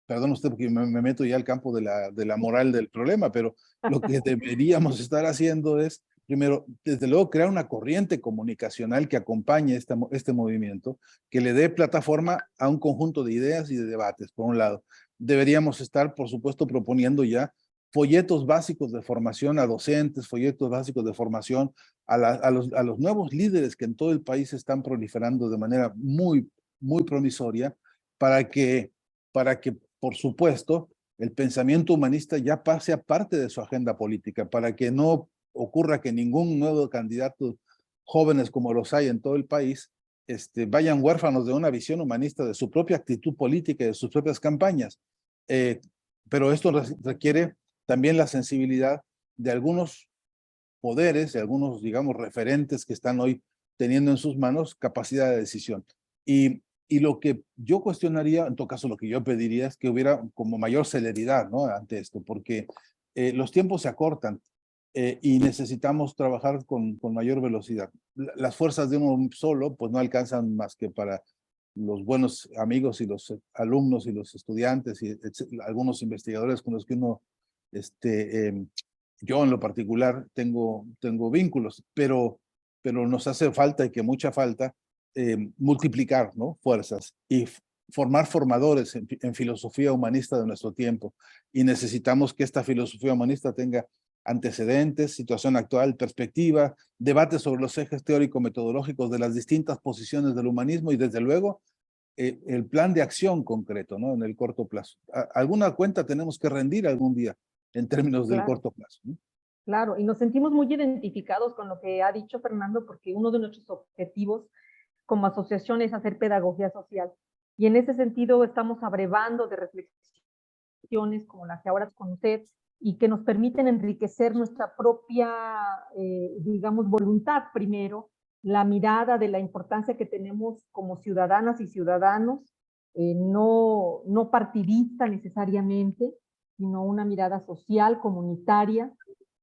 perdón usted porque me meto ya al campo de la moral del problema, pero lo que deberíamos estar haciendo es, primero, desde luego, crear una corriente comunicacional que acompañe este movimiento, que le dé plataforma a un conjunto de ideas y de debates, por un lado. Deberíamos estar, por supuesto, proponiendo ya folletos básicos de formación a docentes, folletos básicos de formación a los nuevos líderes que en todo el país están proliferando de manera muy, muy promisoria, para que, por supuesto, el pensamiento humanista ya pase a parte de su agenda política, para que no ocurra que ningún nuevo candidato, jóvenes como los hay en todo el país, vayan huérfanos de una visión humanista de su propia actitud política y de sus propias campañas. Pero esto requiere también la sensibilidad de algunos poderes, de algunos, digamos, referentes que están hoy teniendo en sus manos capacidad de decisión. Y lo que yo cuestionaría, en todo caso lo que yo pediría, es que hubiera como mayor celeridad, ¿no? Ante esto, porque los tiempos se acortan y necesitamos trabajar con mayor velocidad. Las fuerzas de uno solo, pues no alcanzan más que para los buenos amigos y los alumnos y los estudiantes y algunos investigadores con los que uno, yo en lo particular tengo vínculos, pero nos hace falta y que mucha falta multiplicar, ¿no? Fuerzas y formar formadores en filosofía humanista de nuestro tiempo. Y necesitamos que esta filosofía humanista tenga antecedentes, situación actual, perspectiva, debate sobre los ejes teórico-metodológicos de las distintas posiciones del humanismo y desde luego el plan de acción concreto, ¿no? En el corto plazo. Alguna cuenta tenemos que rendir algún día en términos del Claro, corto plazo, ¿no? claro, y nos sentimos muy identificados con lo que ha dicho Fernando, porque uno de nuestros objetivos como asociación es hacer pedagogía social. Y en ese sentido estamos abrevando de reflexiones como las que ahora con usted y que nos permiten enriquecer nuestra propia, digamos, voluntad primero, la mirada de la importancia que tenemos como ciudadanas y ciudadanos, no partidista necesariamente, sino una mirada social, comunitaria,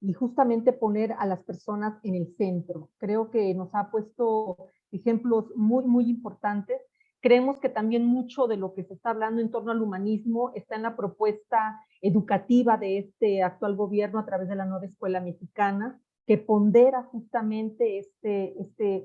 y justamente poner a las personas en el centro. Creo que nos ha puesto ejemplos muy, muy importantes. Creemos que también mucho de lo que se está hablando en torno al humanismo está en la propuesta educativa de este actual gobierno a través de la nueva escuela mexicana, que pondera justamente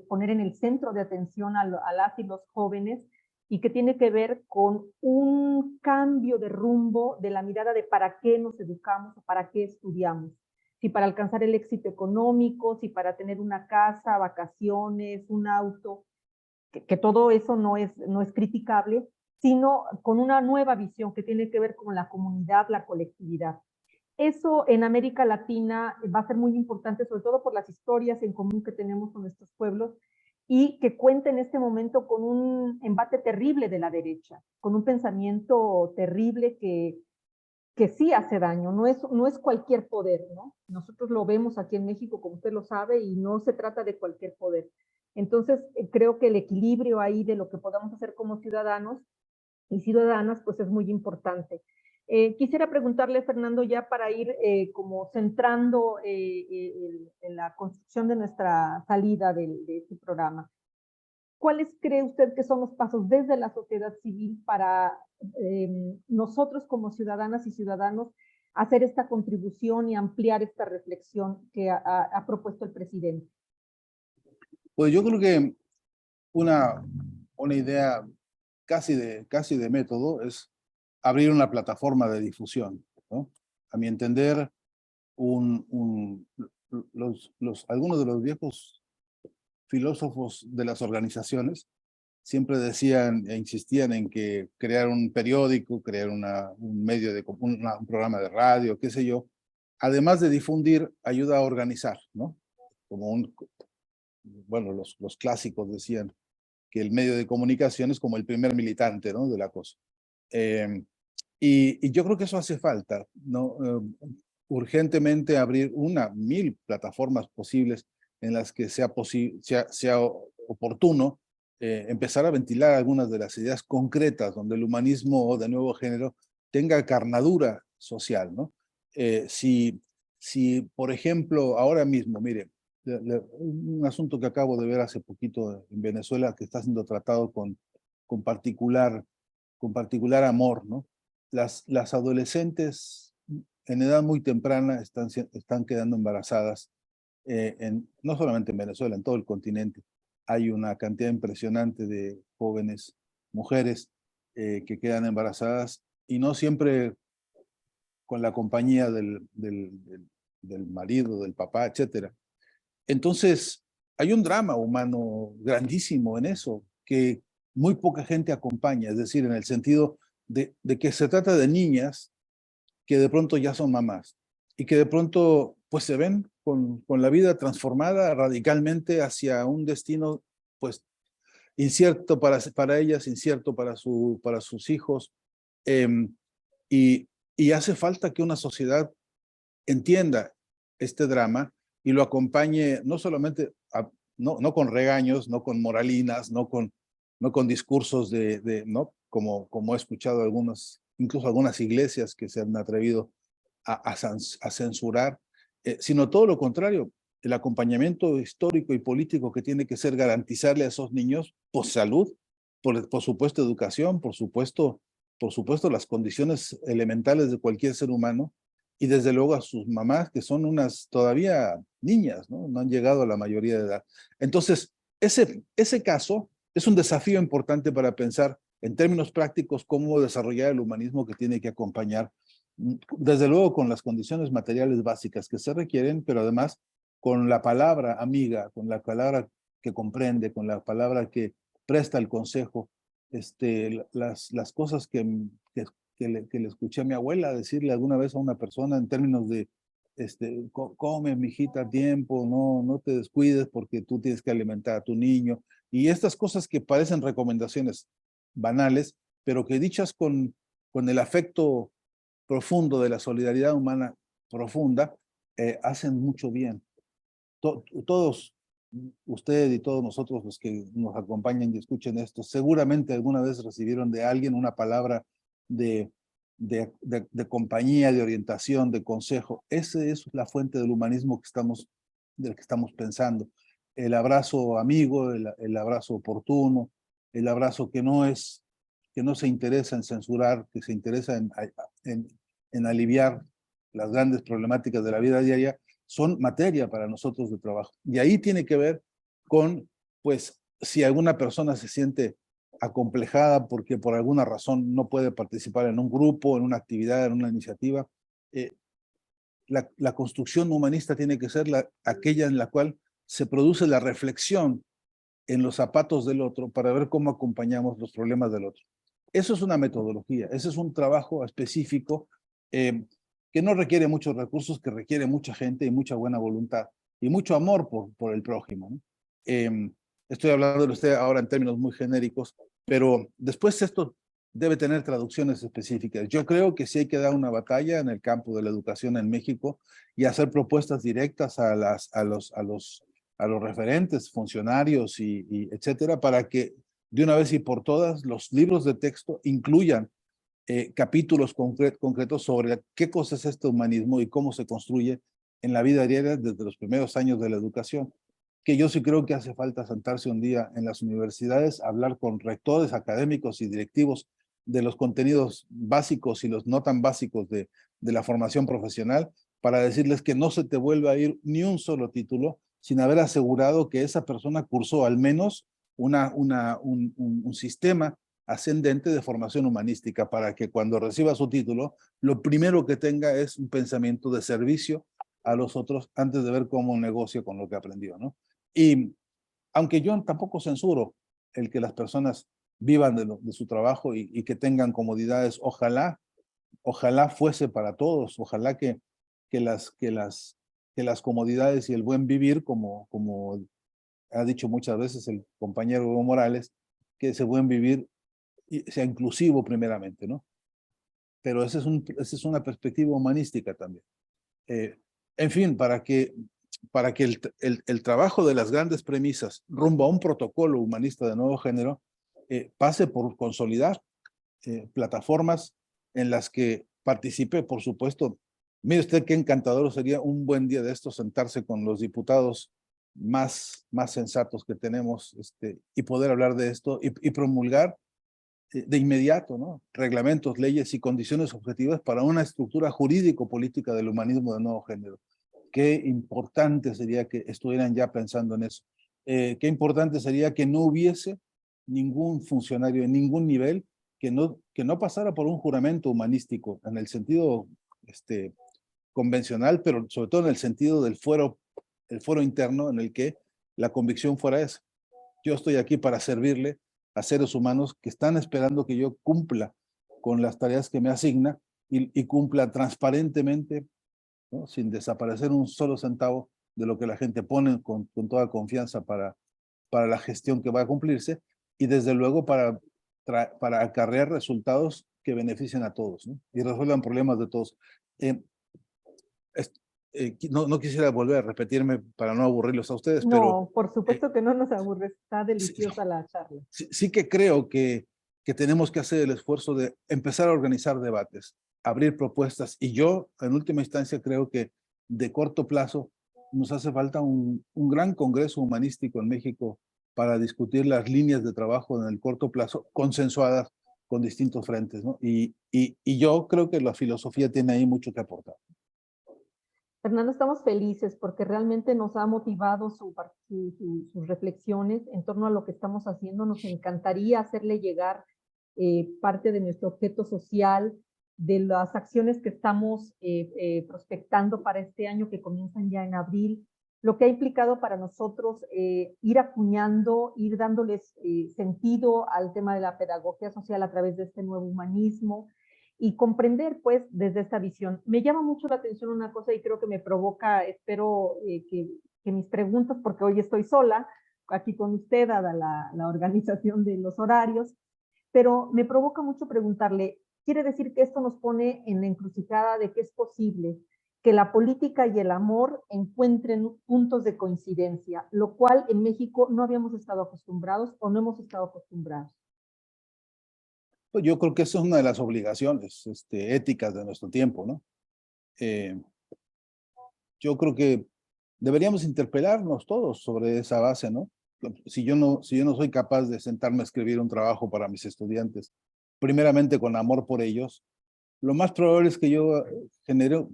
poner en el centro de atención a las y los jóvenes y que tiene que ver con un cambio de rumbo de la mirada de para qué nos educamos o para qué estudiamos. Si para alcanzar el éxito económico, si para tener una casa, vacaciones, un auto, que todo eso no es criticable, sino con una nueva visión que tiene que ver con la comunidad, la colectividad. Eso en América Latina va a ser muy importante, sobre todo por las historias en común que tenemos con nuestros pueblos y que cuenta en este momento con un embate terrible de la derecha, con un pensamiento terrible que sí hace daño, no es cualquier poder, ¿no? Nosotros lo vemos aquí en México, como usted lo sabe, y no se trata de cualquier poder. Entonces, creo que el equilibrio ahí de lo que podamos hacer como ciudadanos y ciudadanas, pues es muy importante. Quisiera preguntarle, Fernando, ya para ir como centrando en la construcción de nuestra salida de este programa. ¿Cuáles cree usted que son los pasos desde la sociedad civil para nosotros como ciudadanas y ciudadanos hacer esta contribución y ampliar esta reflexión que ha propuesto el presidente? Pues yo creo que una idea casi de método es abrir una plataforma de difusión, ¿no? A mi entender, algunos de los viejos filósofos de las organizaciones siempre decían e insistían en que crear un periódico, crear un medio un programa de radio, qué sé yo, además de difundir, ayuda a organizar, ¿no? Bueno, los clásicos decían que el medio de comunicación es como el primer militante, ¿no? De la cosa. Y yo creo que eso hace falta, ¿no? Urgentemente abrir 1000 plataformas posibles en las que sea oportuno empezar a ventilar algunas de las ideas concretas donde el humanismo de nuevo género tenga carnadura social, ¿no? Si, por ejemplo, ahora mismo, mire, un asunto que acabo de ver hace poquito en Venezuela que está siendo tratado con particular amor, ¿no? Las adolescentes en edad muy temprana están quedando embarazadas, no solamente en Venezuela, en todo el continente. Hay una cantidad impresionante de jóvenes mujeres que quedan embarazadas y no siempre con la compañía del marido, del papá, etcétera. Entonces, hay un drama humano grandísimo en eso, que muy poca gente acompaña, es decir, en el sentido de que se trata de niñas que de pronto ya son mamás y que de pronto pues se ven con la vida transformada radicalmente hacia un destino pues incierto para ellas, incierto para sus hijos. Y, y hace falta que una sociedad entienda este drama y lo acompañe no solamente, no con regaños, no con moralinas, no con discursos ¿no? Como he escuchado incluso algunas iglesias que se han atrevido a censurar, sino todo lo contrario, el acompañamiento histórico y político que tiene que ser garantizarle a esos niños pues, salud, por supuesto educación, por supuesto las condiciones elementales de cualquier ser humano, y desde luego a sus mamás, que son unas todavía niñas, ¿no? No han llegado a la mayoría de edad. Entonces, ese caso es un desafío importante para pensar en términos prácticos cómo desarrollar el humanismo que tiene que acompañar, desde luego con las condiciones materiales básicas que se requieren, pero además con la palabra amiga, con la palabra que comprende, con la palabra que presta el consejo, las cosas que le escuché a mi abuela decirle alguna vez a una persona en términos de, come, mijita, a tiempo, no te descuides porque tú tienes que alimentar a tu niño. Y estas cosas que parecen recomendaciones banales, pero que dichas con el afecto profundo de la solidaridad humana profunda, hacen mucho bien. Todos, usted y todos nosotros los que nos acompañan y escuchen esto, seguramente alguna vez recibieron de alguien una palabra de, de compañía, de orientación, de consejo. Esa es la fuente del humanismo del que estamos pensando. El abrazo amigo, el abrazo oportuno, el abrazo que no se interesa en censurar, que se interesa en aliviar las grandes problemáticas de la vida diaria, son materia para nosotros de trabajo. Y ahí tiene que ver con, pues, si alguna persona se siente acomplejada porque por alguna razón no puede participar en un grupo, en una actividad, en una iniciativa, la construcción humanista tiene que ser aquella en la cual se produce la reflexión en los zapatos del otro para ver cómo acompañamos los problemas del otro. Eso es una metodología, ese es un trabajo específico que no requiere muchos recursos, que requiere mucha gente y mucha buena voluntad y mucho amor por el prójimo, ¿no? Estoy hablando de usted ahora en términos muy genéricos, pero después esto debe tener traducciones específicas. Yo creo que sí hay que dar una batalla en el campo de la educación en México y hacer propuestas directas a los referentes, funcionarios y etcétera, para que de una vez y por todas los libros de texto incluyan capítulos concretos sobre qué cosa es este humanismo y cómo se construye en la vida diaria desde los primeros años de la educación, que yo sí creo que hace falta sentarse un día en las universidades, hablar con rectores académicos y directivos de los contenidos básicos y los no tan básicos de la formación profesional, para decirles que no se te vuelva a ir ni un solo título sin haber asegurado que esa persona cursó al menos un sistema ascendente de formación humanística, para que cuando reciba su título, lo primero que tenga es un pensamiento de servicio a los otros antes de ver cómo negocia con lo que aprendió, ¿no? Y aunque yo tampoco censuro el que las personas vivan de su trabajo y que tengan comodidades, ojalá fuese para todos, ojalá que las comodidades y el buen vivir, como ha dicho muchas veces el compañero Evo Morales, que ese buen vivir sea inclusivo primeramente, ¿no? Pero esa es una perspectiva humanística también. Eh, en fin, para que el trabajo de las grandes premisas rumbo a un protocolo humanista de nuevo género pase por consolidar plataformas en las que participe, por supuesto. Mire usted qué encantador sería un buen día de estos sentarse con los diputados más sensatos que tenemos, y poder hablar de esto y promulgar de inmediato, ¿no? Reglamentos, leyes y condiciones objetivas para una estructura jurídico-política del humanismo de nuevo género. Qué importante sería que estuvieran ya pensando en eso. Qué importante sería que no hubiese ningún funcionario en ningún nivel que no pasara por un juramento humanístico en el sentido convencional, pero sobre todo en el sentido el fuero interno en el que la convicción fuera esa. Yo estoy aquí para servirle a seres humanos que están esperando que yo cumpla con las tareas que me asigna y cumpla transparentemente, ¿no? Sin desaparecer un solo centavo de lo que la gente pone con toda confianza para la gestión que va a cumplirse, y desde luego para acarrear resultados que beneficien a todos, ¿no? Y resuelvan problemas de todos. Eh, es- no quisiera volver a repetirme para no aburrirlos a ustedes, pero No, por eh, supuesto que no nos aburre, está sí, deliciosa la charla. sí que creo que tenemos que hacer el esfuerzo de empezar a organizar debates, abrir propuestas, y yo, en última instancia, creo que de corto plazo nos hace falta un gran congreso humanístico en México para discutir las líneas de trabajo en el corto plazo, consensuadas con distintos frentes, ¿no? Y yo creo que la filosofía tiene ahí mucho que aportar. Fernando, estamos felices porque realmente nos ha motivado sus reflexiones en torno a lo que estamos haciendo. Nos encantaría hacerle llegar parte de nuestro objeto social, de las acciones que estamos prospectando para este año que comienzan ya en abril, lo que ha implicado para nosotros ir acuñando, ir dándoles sentido al tema de la pedagogía social a través de este nuevo humanismo y comprender pues desde esta visión. Me llama mucho la atención una cosa y creo que me provoca, espero que mis preguntas, porque hoy estoy sola aquí con usted, dada la organización de los horarios, pero me provoca mucho preguntarle, ¿quiere decir que esto nos pone en la encrucijada de que es posible que la política y el amor encuentren puntos de coincidencia, lo cual en México no habíamos estado acostumbrados o no hemos estado acostumbrados? Pues yo creo que eso es una de las obligaciones éticas de nuestro tiempo, ¿no? Eh, yo creo que deberíamos interpelarnos todos sobre esa base, ¿no? Si yo no soy capaz de sentarme a escribir un trabajo para mis estudiantes, primeramente con amor por ellos, lo más probable es que yo genere,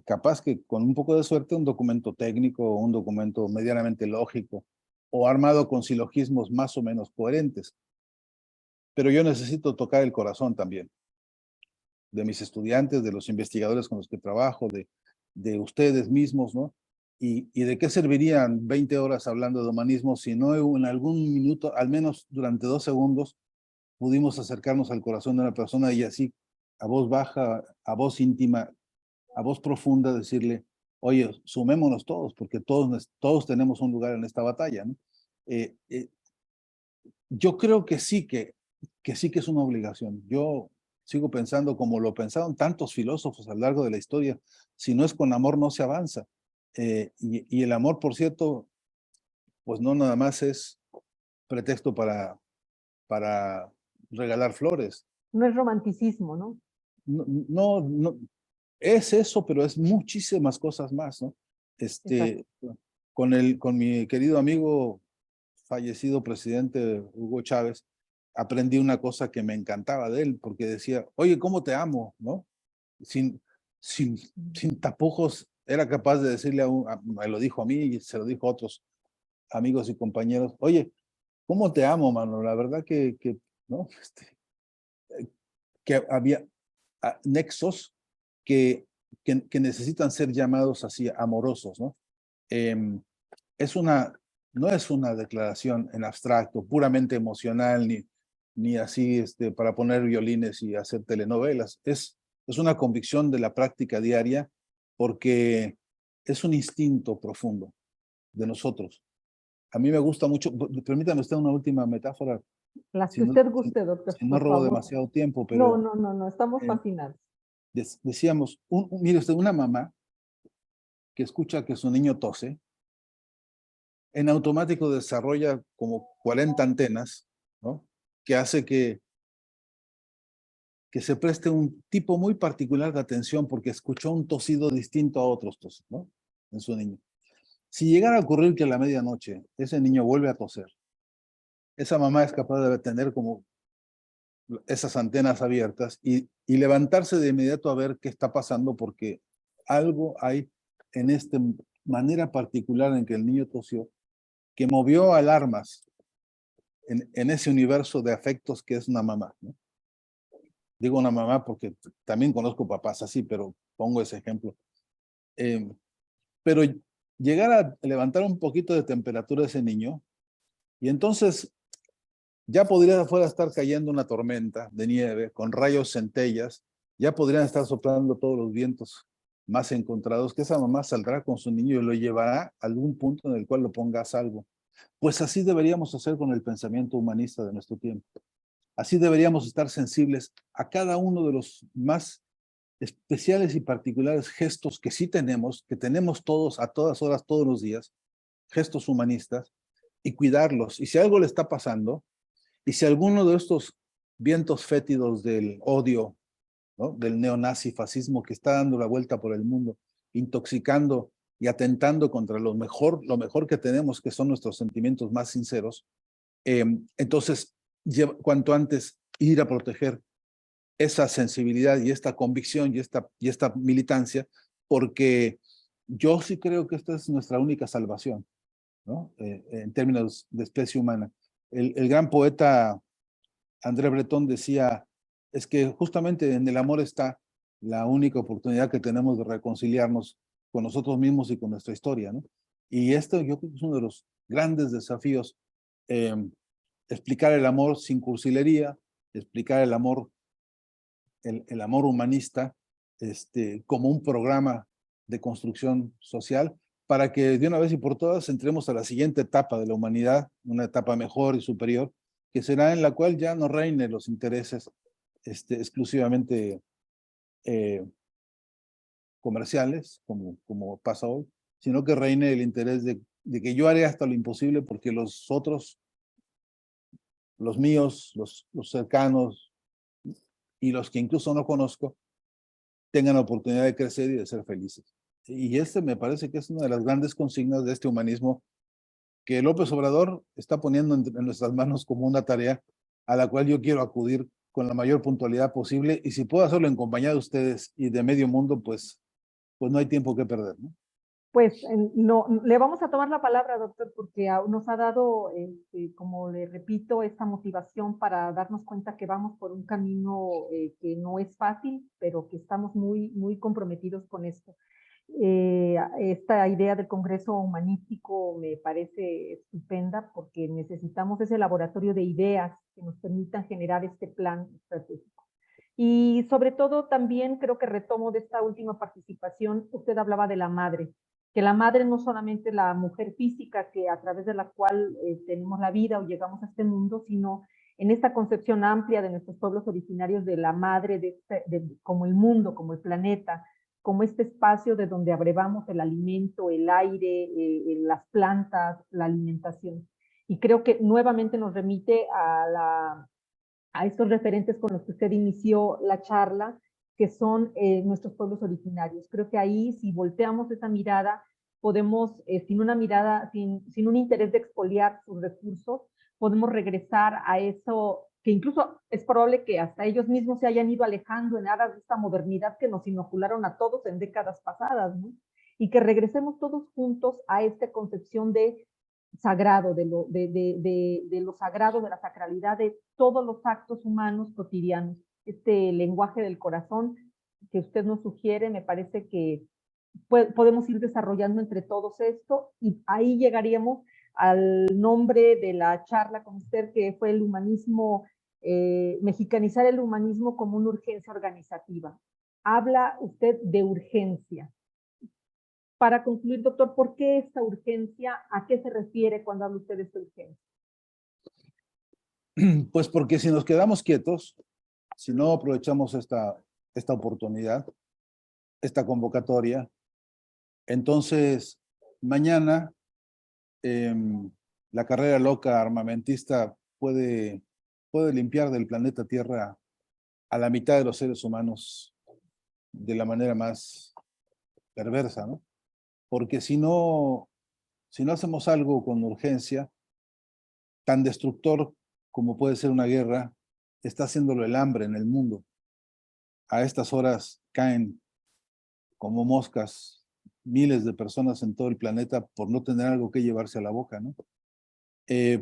capaz que con un poco de suerte, un documento técnico, un documento medianamente lógico, o armado con silogismos más o menos coherentes. Pero yo necesito tocar el corazón también de mis estudiantes, de los investigadores con los que trabajo, de ustedes mismos, ¿no? Y de qué servirían 20 horas hablando de humanismo si no en algún minuto, al menos durante 2 segundos, pudimos acercarnos al corazón de una persona y así, a voz baja, a voz íntima, a voz profunda, decirle, oye, sumémonos todos, porque todos tenemos un lugar en esta batalla, ¿no? Eh, eh, yo creo que sí que es una obligación. Yo sigo pensando como lo pensaron tantos filósofos a lo largo de la historia: si no es con amor no se avanza. Y el amor, por cierto, pues no nada más es pretexto para regalar flores. No es romanticismo, ¿no? No, es eso, pero es muchísimas cosas más, ¿no? Exacto. Este, con mi querido amigo fallecido presidente Hugo Chávez, aprendí una cosa que me encantaba de él, porque decía, oye, ¿cómo te amo? ¿No? Sin, sin, sin tapujos, era capaz de decirle me lo dijo a mí y se lo dijo a otros amigos y compañeros, oye, ¿cómo te amo, mano? La verdad que ¿no? Que había nexos que necesitan ser llamados así amorosos, ¿no? Em, es una, no es una declaración en abstracto, puramente emocional, ni así para poner violines y hacer telenovelas. Es una convicción de la práctica diaria porque es un instinto profundo de nosotros. A mí me gusta mucho, permítame usted una última metáfora, Las si que no, usted si, guste, doctor, si no por robo favor. demasiado tiempo, No, pero no, no, no, estamos eh, fascinados. decíamos, mire usted, una mamá que escucha que su niño tose, en automático desarrolla como 40 antenas, ¿no? Que hace que se preste un tipo muy particular de atención porque escuchó un tosido distinto a otros toses, ¿no? En su niño. Si llegara a ocurrir que a la medianoche ese niño vuelve a toser, esa mamá es capaz de tener como esas antenas abiertas y levantarse de inmediato a ver qué está pasando porque algo hay en esta manera particular en que el niño tosió que movió alarmas en ese universo de afectos que es una mamá, ¿no? Digo una mamá porque también conozco papás así, pero pongo ese ejemplo. Eh, pero llegar a levantar un poquito de temperatura a ese niño y entonces ya podría afuera estar cayendo una tormenta de nieve con rayos centellas, ya podrían estar soplando todos los vientos más encontrados, que esa mamá saldrá con su niño y lo llevará a algún punto en el cual lo ponga a salvo. Pues así deberíamos hacer con el pensamiento humanista de nuestro tiempo. Así deberíamos estar sensibles a cada uno de los más especiales y particulares gestos que sí tenemos, que tenemos todos a todas horas, todos los días, gestos humanistas, y cuidarlos. Y si algo le está pasando, y si alguno de estos vientos fétidos del odio, ¿no? Del neonazifascismo que está dando la vuelta por el mundo, intoxicando y atentando contra lo mejor que tenemos, que son nuestros sentimientos más sinceros, entonces, cuanto antes ir a proteger esa sensibilidad y esta convicción y esta militancia, porque yo sí creo que esta es nuestra única salvación, ¿no? En términos de especie humana. El gran poeta André Breton decía, es que justamente en el amor está la única oportunidad que tenemos de reconciliarnos con nosotros mismos y con nuestra historia, ¿no? Y esto yo creo que es uno de los grandes desafíos, eh, explicar el amor sin cursilería, explicar el amor humanista, como un programa de construcción social, para que de una vez y por todas entremos a la siguiente etapa de la humanidad, una etapa mejor y superior, que será en la cual ya no reinen los intereses exclusivamente eh, comerciales, como pasa hoy, sino que reine el interés de que yo haré hasta lo imposible porque los otros, los míos, los cercanos y los que incluso no conozco, tengan la oportunidad de crecer y de ser felices. Y me parece que es una de las grandes consignas de este humanismo que López Obrador está poniendo en nuestras manos como una tarea a la cual yo quiero acudir con la mayor puntualidad posible y si puedo hacerlo en compañía de ustedes y de medio mundo, pues no hay tiempo que perder, ¿no? Pues no, le vamos a tomar la palabra, doctor, porque nos ha dado, como le repito, esta motivación para darnos cuenta que vamos por un camino que no es fácil, pero que estamos muy, muy comprometidos con esto. Esta idea del Congreso Humanístico me parece estupenda porque necesitamos ese laboratorio de ideas que nos permitan generar este plan estratégico. Y sobre todo también creo que retomo de esta última participación, usted hablaba de la madre, que la madre no solamente la mujer física que a través de la cual tenemos la vida o llegamos a este mundo, sino en esta concepción amplia de nuestros pueblos originarios de la madre, como el mundo, como el planeta, como este espacio de donde abrevamos el alimento, el aire, las plantas, la alimentación. Y creo que nuevamente nos remite a estos referentes con los que usted inició la charla, que son nuestros pueblos originarios. Creo que ahí, si volteamos esa mirada, podemos, sin una mirada, sin un interés de expoliar sus recursos, podemos regresar a eso que incluso es probable que hasta ellos mismos se hayan ido alejando en aras de esta modernidad que nos inocularon a todos en décadas pasadas, ¿no? Y que regresemos todos juntos a esta concepción de sagrado, de lo sagrado, de la sacralidad de todos los actos humanos cotidianos. Este lenguaje del corazón que usted nos sugiere, me parece que podemos ir desarrollando entre todos esto y ahí llegaríamos al nombre de la charla con usted, que fue el humanismo, mexicanizar el humanismo como una urgencia organizativa. Habla usted de urgencia. Para concluir, doctor, ¿por qué esta urgencia? ¿A qué se refiere cuando habla usted de esta urgencia? Pues porque si nos quedamos quietos, si no aprovechamos esta oportunidad, esta convocatoria, entonces mañana la carrera loca armamentista puede limpiar del planeta Tierra a la mitad de los seres humanos de la manera más perversa, ¿no? Porque si no hacemos algo con urgencia, tan destructor como puede ser una guerra, está haciéndolo el hambre en el mundo. A estas horas caen como moscas miles de personas en todo el planeta por no tener algo que llevarse a la boca, ¿no?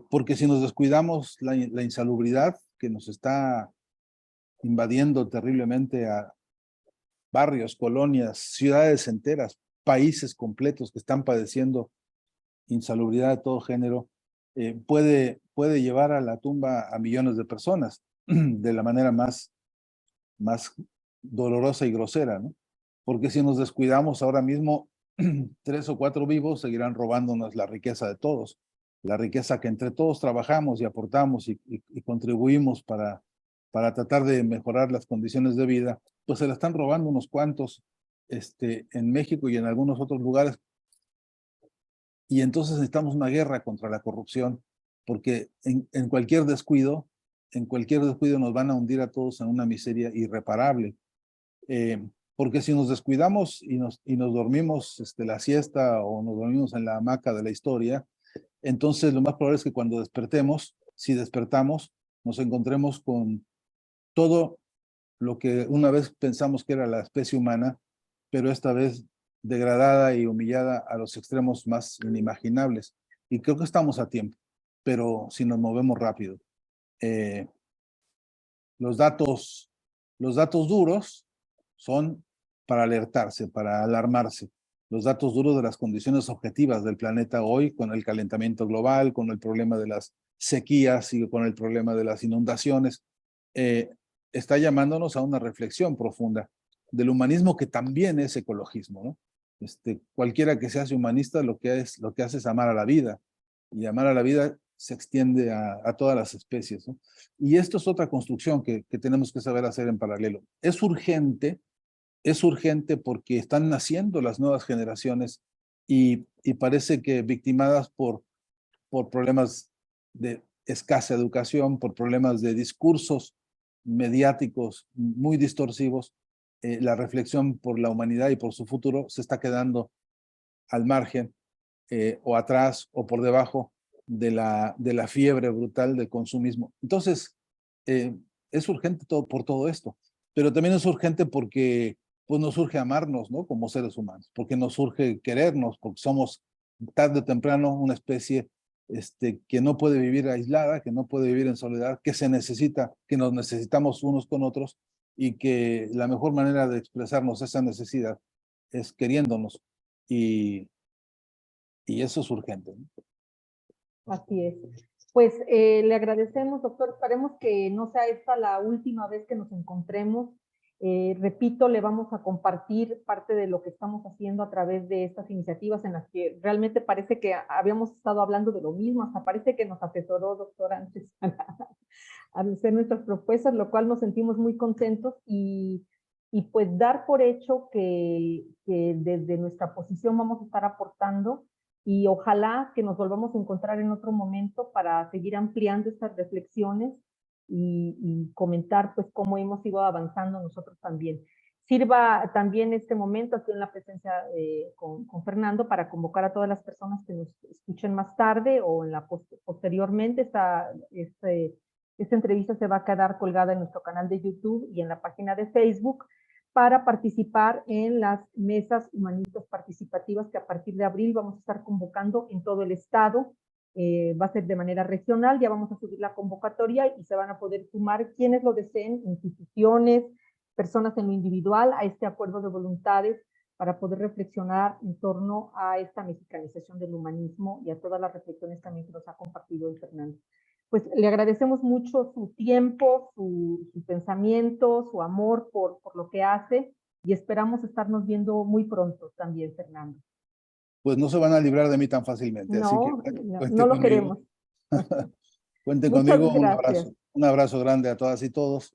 Porque si nos descuidamos, la insalubridad que nos está invadiendo terriblemente a barrios, colonias, ciudades enteras, países completos que están padeciendo insalubridad de todo género, puede llevar a la tumba a millones de personas de la manera más dolorosa y grosera, ¿no? Porque si nos descuidamos ahora mismo, 3 o 4 vivos seguirán robándonos la riqueza de todos, la riqueza que entre todos trabajamos y aportamos y contribuimos para tratar de mejorar las condiciones de vida, pues se la están robando unos cuantos en México y en algunos otros lugares. Y entonces necesitamos una guerra contra la corrupción, porque en cualquier descuido nos van a hundir a todos en una miseria irreparable. Porque si nos descuidamos y nos dormimos la siesta o nos dormimos en la hamaca de la historia, entonces lo más probable es que cuando despertemos, si despertamos, nos encontremos con todo lo que una vez pensamos que era la especie humana, pero esta vez degradada y humillada a los extremos más inimaginables. Y creo que estamos a tiempo, pero si nos movemos rápido. Eh, los datos duros son para alertarse, para alarmarse. Los datos duros de las condiciones objetivas del planeta hoy, con el calentamiento global, con el problema de las sequías y con el problema de las inundaciones, está llamándonos a una reflexión profunda del humanismo, que también es ecologismo, ¿no? Cualquiera que se hace humanista lo que hace es amar a la vida, y amar a la vida se extiende a todas las especies, ¿no? Y esto es otra construcción que tenemos que saber hacer en paralelo. Es urgente porque están naciendo las nuevas generaciones y parece que victimadas por problemas de escasa educación, por problemas de discursos mediáticos muy distorsivos, la reflexión por la humanidad y por su futuro se está quedando al margen, o atrás o por debajo de la fiebre brutal del consumismo. Entonces, es urgente por todo esto, pero también es urgente porque pues, nos urge amarnos, ¿no? Como seres humanos, porque nos urge querernos, porque somos tarde o temprano una especie que no puede vivir aislada, que no puede vivir en soledad, que que nos necesitamos unos con otros, y que la mejor manera de expresarnos esa necesidad es queriéndonos, y eso es urgente, ¿no? Así es. Pues le agradecemos, doctor. Esperemos que no sea esta la última vez que nos encontremos. Repito, le vamos a compartir parte de lo que estamos haciendo a través de estas iniciativas en las que realmente parece que habíamos estado hablando de lo mismo, hasta parece que nos asesoró, doctor, antes a hacer nuestras propuestas, lo cual nos sentimos muy contentos y pues dar por hecho que desde nuestra posición vamos a estar aportando y ojalá que nos volvamos a encontrar en otro momento para seguir ampliando estas reflexiones y comentar pues cómo hemos ido avanzando nosotros también. Sirva también este momento aquí en la presencia con Fernando para convocar a todas las personas que nos escuchen más tarde o en la posteriormente. Esta entrevista se va a quedar colgada en nuestro canal de YouTube y en la página de Facebook para participar en las mesas humanistas participativas que a partir de abril vamos a estar convocando en todo el estado. Va a ser de manera regional, ya vamos a subir la convocatoria y se van a poder sumar quienes lo deseen, instituciones, personas en lo individual, a este acuerdo de voluntades para poder reflexionar en torno a esta mexicanización del humanismo y a todas las reflexiones también que nos ha compartido el Fernando. Pues le agradecemos mucho su tiempo, su pensamiento, su amor por lo que hace y esperamos estarnos viendo muy pronto también, Fernando. Pues no se van a librar de mí tan fácilmente, así que no lo queremos. Cuenten Muchas conmigo, gracias. un abrazo grande a todas y todos,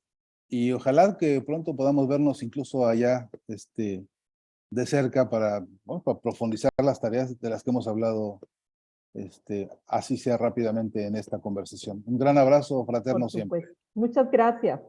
y ojalá que pronto podamos vernos incluso allá de cerca para profundizar las tareas de las que hemos hablado, así sea rápidamente en esta conversación. Un gran abrazo fraterno siempre. Muchas gracias.